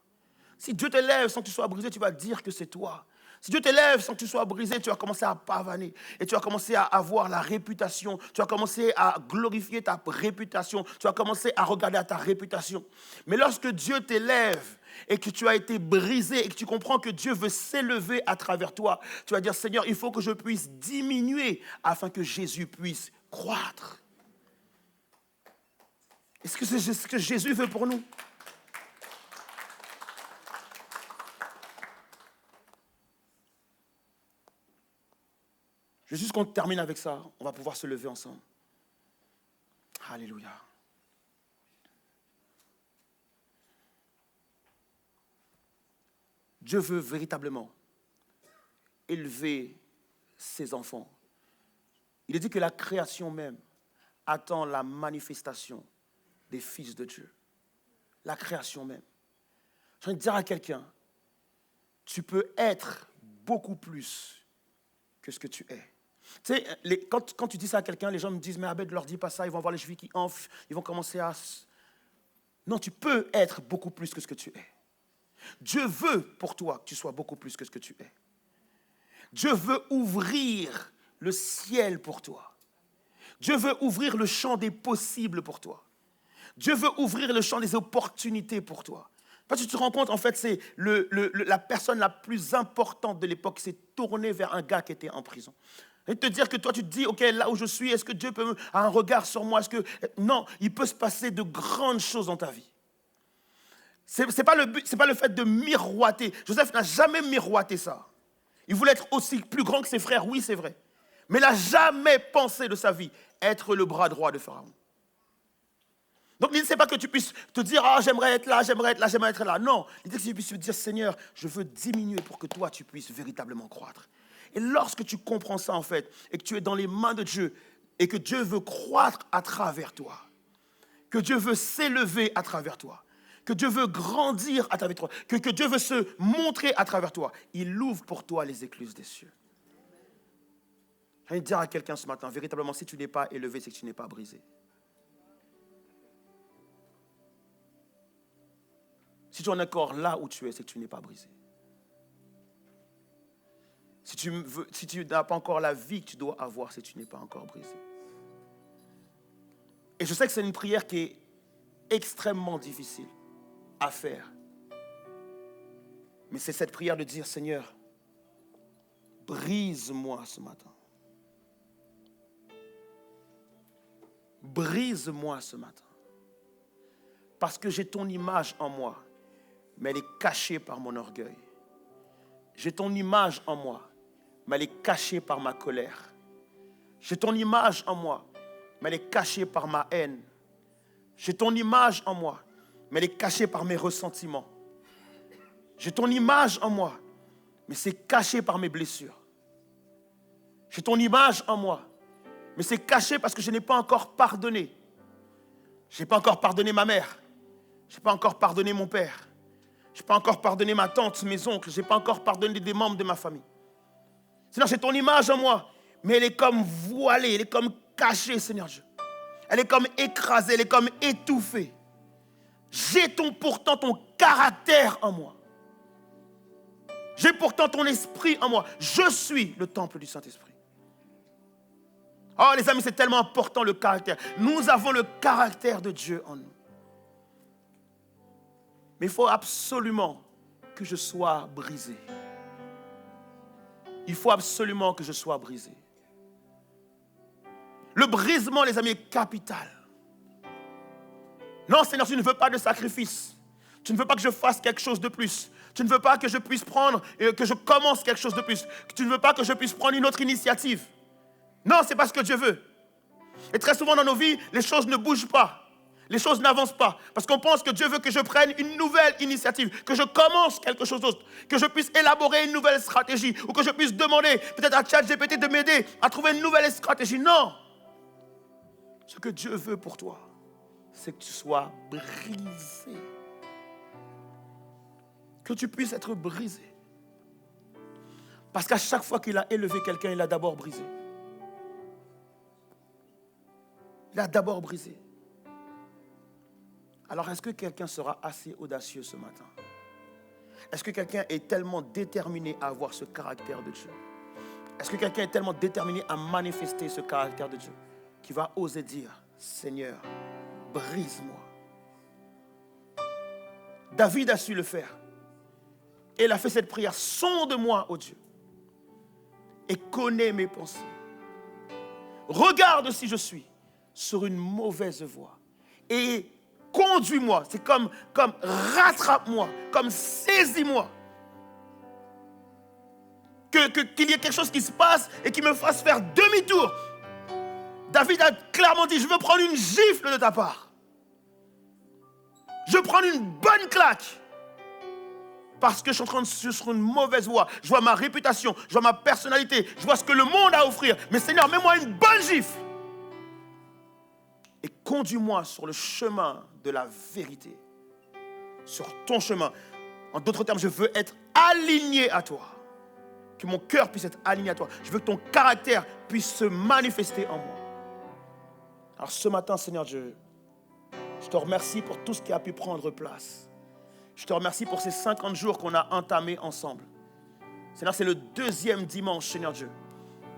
Si Dieu t'élève sans que tu sois brisé, tu vas dire que c'est toi. Si Dieu t'élève sans que tu sois brisé, tu vas commencer à pavaner. Et tu vas commencer à avoir la réputation. Tu vas commencer à glorifier ta réputation. Tu vas commencer à regarder à ta réputation. Mais lorsque Dieu t'élève et que tu as été brisé et que tu comprends que Dieu veut s'élever à travers toi, tu vas dire, Seigneur, il faut que je puisse diminuer afin que Jésus puisse croître. Est-ce que c'est ce que Jésus veut pour nous? Juste qu'on termine avec ça, on va pouvoir se lever ensemble. Alléluia. Dieu veut véritablement élever ses enfants. Il est dit que la création même attend la manifestation des fils de Dieu. La création même. J'ai envie de dire à quelqu'un, tu peux être beaucoup plus que ce que tu es. Tu sais, quand tu dis ça à quelqu'un, les gens me disent, mais Abed, ne leur dis pas ça, ils vont avoir les chevilles qui enflent, ils vont commencer à... Non, tu peux être beaucoup plus que ce que tu es. Dieu veut pour toi que tu sois beaucoup plus que ce que tu es. Dieu veut ouvrir le ciel pour toi. Dieu veut ouvrir le champ des possibles pour toi. Dieu veut ouvrir le champ des opportunités pour toi. Parce que tu te rends compte, en fait, c'est la personne la plus importante de l'époque qui s'est tournée vers un gars qui était en prison. Et te dire que toi, tu te dis, OK, là où je suis, est-ce que Dieu a un regard sur moi? Non, il peut se passer de grandes choses dans ta vie. C'est pas le fait de miroiter. Joseph n'a jamais miroité ça. Il voulait être aussi plus grand que ses frères, oui, c'est vrai. Mais il n'a jamais pensé de sa vie être le bras droit de Pharaon. Donc l'idée, ce n'est pas que tu puisses te dire, ah, j'aimerais être là, j'aimerais être là, j'aimerais être là. Non, l'idée, c'est que tu puisses te dire, Seigneur, je veux diminuer pour que toi, tu puisses véritablement croître. Et lorsque tu comprends ça, en fait, et que tu es dans les mains de Dieu, et que Dieu veut croître à travers toi, que Dieu veut s'élever à travers toi, que Dieu veut grandir à travers toi, que Dieu veut se montrer à travers toi, il ouvre pour toi les écluses des cieux. J'ai envie de dire à quelqu'un ce matin, véritablement, si tu n'es pas élevé, c'est que tu n'es pas brisé. Si tu en es encore là où tu es, c'est que tu n'es pas brisé. Si tu n'as pas encore la vie que tu dois avoir, c'est que tu n'es pas encore brisé. Et je sais que c'est une prière qui est extrêmement difficile à faire. Mais c'est cette prière de dire, Seigneur, brise-moi ce matin. Brise-moi ce matin. Parce que j'ai ton image en moi, mais elle est cachée par mon orgueil. J'ai ton image en moi, mais elle est cachée par ma colère. J'ai ton image en moi, mais elle est cachée par ma haine. J'ai ton image en moi, mais elle est cachée par mes ressentiments. J'ai ton image en moi, mais c'est caché par mes blessures. J'ai ton image en moi, mais c'est caché parce que je n'ai pas encore pardonné. Je n'ai pas encore pardonné ma mère. Je n'ai pas encore pardonné mon père. Je n'ai pas encore pardonné ma tante, mes oncles. Je n'ai pas encore pardonné des membres de ma famille. Seigneur, j'ai ton image en moi, mais elle est comme voilée, elle est comme cachée, Seigneur Dieu. Elle est comme écrasée, elle est comme étouffée. J'ai pourtant ton caractère en moi. J'ai pourtant ton esprit en moi. Je suis le temple du Saint-Esprit. Oh les amis, c'est tellement important le caractère. Nous avons le caractère de Dieu en nous. Mais il faut absolument que je sois brisé. Il faut absolument que je sois brisé. Le brisement, les amis, est capital. Non, Seigneur, tu ne veux pas de sacrifice. Tu ne veux pas que je fasse quelque chose de plus. Tu ne veux pas que je puisse prendre, que je commence quelque chose de plus. Tu ne veux pas que je puisse prendre une autre initiative. Non, c'est pas ce que Dieu veut. Et très souvent dans nos vies, les choses ne bougent pas. Les choses n'avancent pas. Parce qu'on pense que Dieu veut que je prenne une nouvelle initiative, que je commence quelque chose d'autre, que je puisse élaborer une nouvelle stratégie, ou que je puisse demander peut-être à ChatGPT de m'aider à trouver une nouvelle stratégie. Non. Ce que Dieu veut pour toi, c'est que tu sois brisé. Que tu puisses être brisé. Parce qu'à chaque fois qu'il a élevé quelqu'un, il a d'abord brisé. Il a d'abord brisé. Alors, est-ce que quelqu'un sera assez audacieux ce matin? Est-ce que quelqu'un est tellement déterminé à avoir ce caractère de Dieu? Est-ce que quelqu'un est tellement déterminé à manifester ce caractère de Dieu qui va oser dire, Seigneur, brise-moi? David a su le faire. Et il a fait cette prière, sonde-moi, ô Dieu, et connais mes pensées. Regarde si je suis sur une mauvaise voie et conduis-moi. C'est comme rattrape-moi, comme saisis-moi. Qu'il y ait quelque chose qui se passe et qui me fasse faire demi-tour. David a clairement dit, je veux prendre une gifle de ta part. Je veux prendre une bonne claque. Parce que je suis en train de sur une mauvaise voie. Je vois ma réputation, je vois ma personnalité, je vois ce que le monde a à offrir. Mais Seigneur, mets-moi une bonne gifle. Et conduis-moi sur le chemin de la vérité. Sur ton chemin. En d'autres termes, je veux être aligné à toi. Que mon cœur puisse être aligné à toi. Je veux que ton caractère puisse se manifester en moi. Alors ce matin, Seigneur Dieu, je te remercie pour tout ce qui a pu prendre place. Je te remercie pour ces 50 jours qu'on a entamés ensemble. Seigneur, c'est le deuxième dimanche, Seigneur Dieu,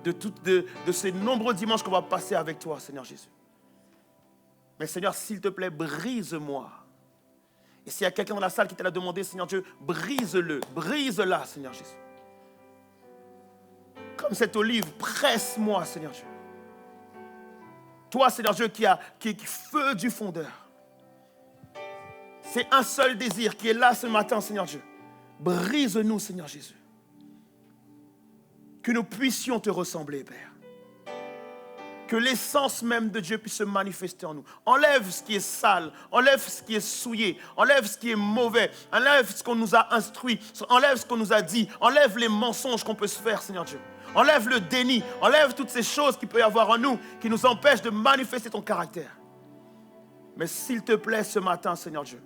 de ces nombreux dimanches qu'on va passer avec toi, Seigneur Jésus. Mais Seigneur, s'il te plaît, brise-moi. Et s'il y a quelqu'un dans la salle qui t'a demandé, Seigneur Dieu, brise-le, brise-la, Seigneur Jésus. Comme cette olive, presse-moi, Seigneur Dieu. Toi, Seigneur Dieu, qui est feu du fondeur. C'est un seul désir qui est là ce matin, Seigneur Dieu. Brise-nous, Seigneur Jésus. Que nous puissions te ressembler, Père. Que l'essence même de Dieu puisse se manifester en nous. Enlève ce qui est sale, enlève ce qui est souillé, enlève ce qui est mauvais, enlève ce qu'on nous a instruit, enlève ce qu'on nous a dit, enlève les mensonges qu'on peut se faire, Seigneur Dieu. Enlève le déni, enlève toutes ces choses qu'il peut y avoir en nous qui nous empêchent de manifester ton caractère. Mais s'il te plaît ce matin, Seigneur Dieu,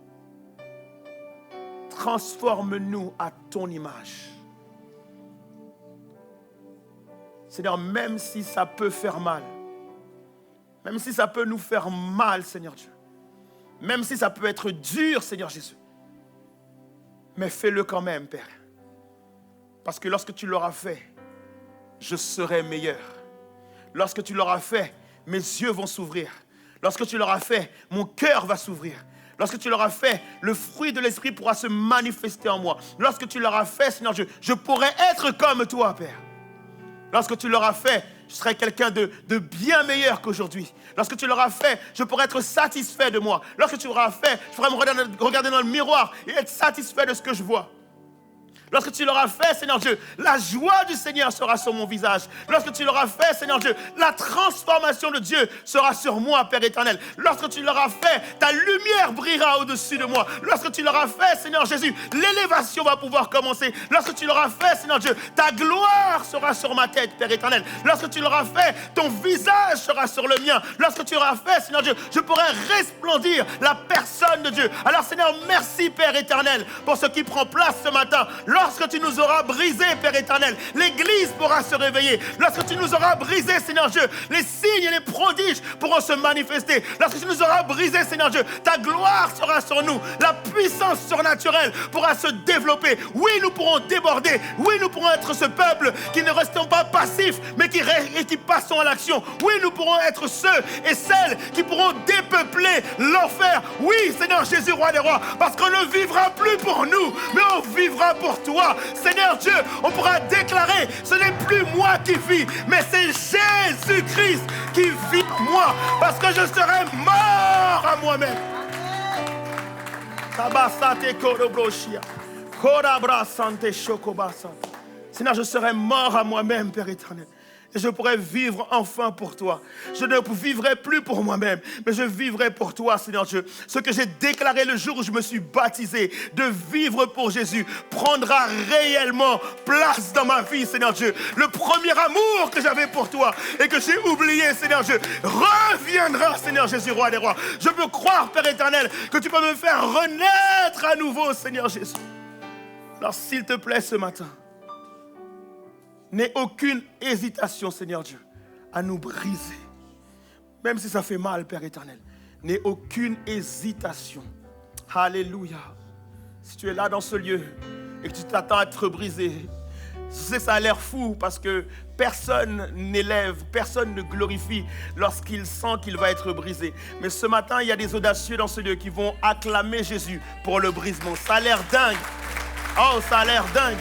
transforme-nous à ton image. Seigneur, même si ça peut faire mal, même si ça peut nous faire mal, Seigneur Dieu, même si ça peut être dur, Seigneur Jésus, mais fais-le quand même, Père. Parce que lorsque tu l'auras fait, je serai meilleur. Lorsque tu l'auras fait, mes yeux vont s'ouvrir. Lorsque tu l'auras fait, mon cœur va s'ouvrir. Lorsque tu l'auras fait, le fruit de l'esprit pourra se manifester en moi. Lorsque tu l'auras fait, Seigneur Dieu, je pourrai être comme toi, Père. Lorsque tu l'auras fait, je serai quelqu'un de bien meilleur qu'aujourd'hui. Lorsque tu l'auras fait, je pourrai être satisfait de moi. Lorsque tu l'auras fait, je pourrai me regarder dans le miroir et être satisfait de ce que je vois. Lorsque tu l'auras fait, Seigneur Dieu, la joie du Seigneur sera sur mon visage. Lorsque tu l'auras fait, Seigneur Dieu, la transformation de Dieu sera sur moi, Père éternel. Lorsque tu l'auras fait, ta lumière brillera au-dessus de moi. Lorsque tu l'auras fait, Seigneur Jésus, l'élévation va pouvoir commencer. Lorsque tu l'auras fait, Seigneur Dieu, ta gloire sera sur ma tête, Père éternel. Lorsque tu l'auras fait, ton visage sera sur le mien. Lorsque tu l'auras fait, Seigneur Dieu, je pourrai resplendir la personne de Dieu. Alors, Seigneur, merci, Père éternel, pour ce qui prend place ce matin. Lorsque tu nous auras brisés, Père éternel, l'Église pourra se réveiller. Lorsque tu nous auras brisés, Seigneur Dieu, les signes et les prodiges pourront se manifester. Lorsque tu nous auras brisés, Seigneur Dieu, ta gloire sera sur nous. La puissance surnaturelle pourra se développer. Oui, nous pourrons déborder. Oui, nous pourrons être ce peuple qui ne restons pas passifs, mais qui passons à l'action. Oui, nous pourrons être ceux et celles qui pourront dépeupler l'enfer. Oui, Seigneur Jésus, roi des rois, parce qu'on ne vivra plus pour nous, mais on vivra pour toi. Seigneur Dieu, on pourra déclarer, ce n'est plus moi qui vis, mais c'est Jésus-Christ qui vit en moi, parce que je serai mort à moi-même. Seigneur, je serai mort à moi-même, Père éternel. Et je pourrai vivre enfin pour toi. Je ne vivrai plus pour moi-même, mais je vivrai pour toi, Seigneur Dieu. Ce que j'ai déclaré le jour où je me suis baptisé, de vivre pour Jésus, prendra réellement place dans ma vie, Seigneur Dieu. Le premier amour que j'avais pour toi et que j'ai oublié, Seigneur Dieu, reviendra, Seigneur Jésus, roi des rois. Je peux croire, Père éternel, que tu peux me faire renaître à nouveau, Seigneur Jésus. Alors, s'il te plaît, ce matin, n'aie aucune hésitation, Seigneur Dieu, à nous briser. Même si ça fait mal, Père éternel. N'aie aucune hésitation. Alléluia. Si tu es là dans ce lieu et que tu t'attends à être brisé. Je sais, ça a l'air fou parce que personne n'élève, personne ne glorifie lorsqu'il sent qu'il va être brisé. Mais ce matin, il y a des audacieux dans ce lieu qui vont acclamer Jésus pour le brisement. Ça a l'air dingue. Oh, ça a l'air dingue.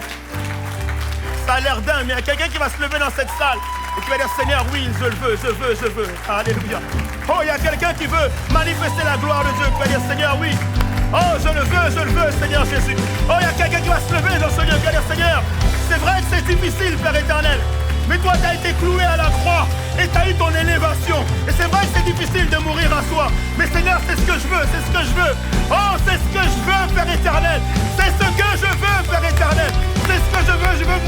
Ça a l'air dingue, mais il y a quelqu'un qui va se lever dans cette salle et qui va dire, Seigneur, oui, je le veux, je veux, je veux. Alléluia. Oh, il y a quelqu'un qui veut manifester la gloire de Dieu, qui va dire, Seigneur, oui. Oh, je le veux, Seigneur Jésus. Oh, il y a quelqu'un qui va se lever dans ce lieu, qui va dire, Seigneur, c'est vrai que c'est difficile, Père éternel. Mais toi, tu as été cloué à la croix et tu as eu ton élévation. Et c'est vrai que c'est difficile de mourir à soi. Mais Seigneur, c'est ce que je veux, c'est ce que je veux. Oh, c'est ce que je veux, Père éternel. C'est ce que je veux, Père éternel. C'est ce que je veux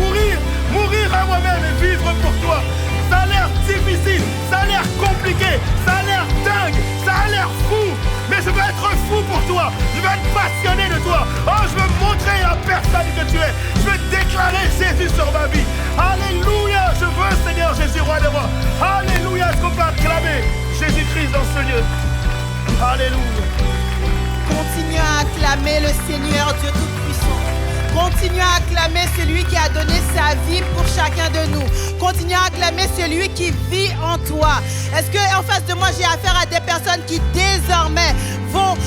mourir à moi-même et vivre pour toi. Ça a l'air difficile, ça a l'air compliqué, ça a l'air dingue, ça a l'air fou. Mais je veux être fou pour toi, je veux être passionné de toi. Oh, je veux montrer la personne que tu es. Je veux déclarer Jésus sur ma vie. Alléluia, je veux, Seigneur Jésus, roi des rois. Alléluia, est-ce qu'on peut acclamer Jésus-Christ dans ce lieu? Alléluia. Continue à acclamer le Seigneur Dieu Tout-Puissant. Continue à acclamer celui qui a donné sa vie pour chacun de nous. Continue à acclamer celui qui vit en toi. Est-ce qu'en face de moi, j'ai affaire à des personnes qui désormais vont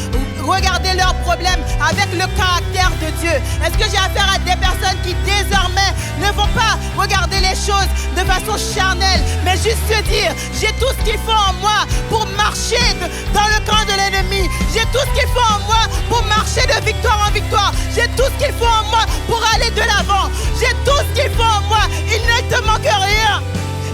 regarder leurs problèmes avec le caractère de Dieu? Est-ce que j'ai affaire à des personnes qui désormais ne vont pas regarder les choses de façon charnelle, mais juste se dire, j'ai tout ce qu'il faut en moi pour marcher dans le camp de l'ennemi. J'ai tout ce qu'il faut en moi pour marcher de victoire en victoire. J'ai tout ce qu'il faut en moi pour aller de l'avant. J'ai tout ce qu'il faut en moi. Il ne te manque rien.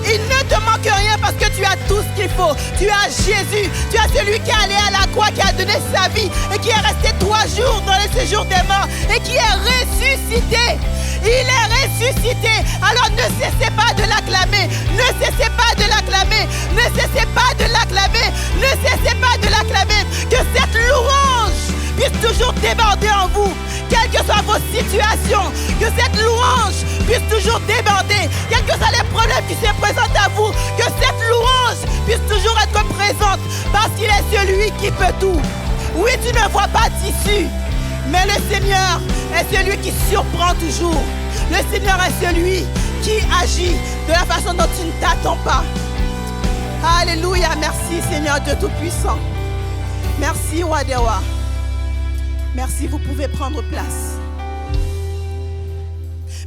Il ne te manque rien parce que tu as tout ce qu'il faut. Tu as Jésus. Tu as celui qui est allé à la croix, qui a donné sa vie et qui est resté 3 jours dans le séjour des morts et qui est ressuscité. Il est ressuscité. Alors ne cessez pas de l'acclamer. Ne cessez pas de l'acclamer. Ne cessez pas de l'acclamer. Ne cessez pas de l'acclamer. Que cette louange puisse toujours déborder en vous, quelles que soient vos situations. Que cette louange puisse toujours déborder, quels que soient les problèmes qui se présentent à vous. Que cette louange puisse toujours être présente, parce qu'il est celui qui peut tout. Oui, tu ne vois pas d'issue, mais le Seigneur est celui qui surprend toujours. Le Seigneur est celui qui agit de la façon dont tu ne t'attends pas. Alléluia, merci Seigneur Dieu Tout-Puissant. Merci Roi des Rois. Merci, vous pouvez prendre place.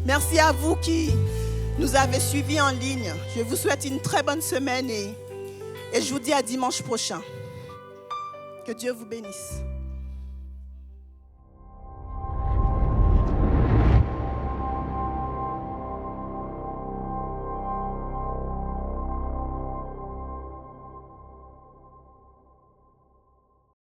Merci à vous qui nous avez suivis en ligne. Je vous souhaite une très bonne semaine et je vous dis à dimanche prochain. Que Dieu vous bénisse.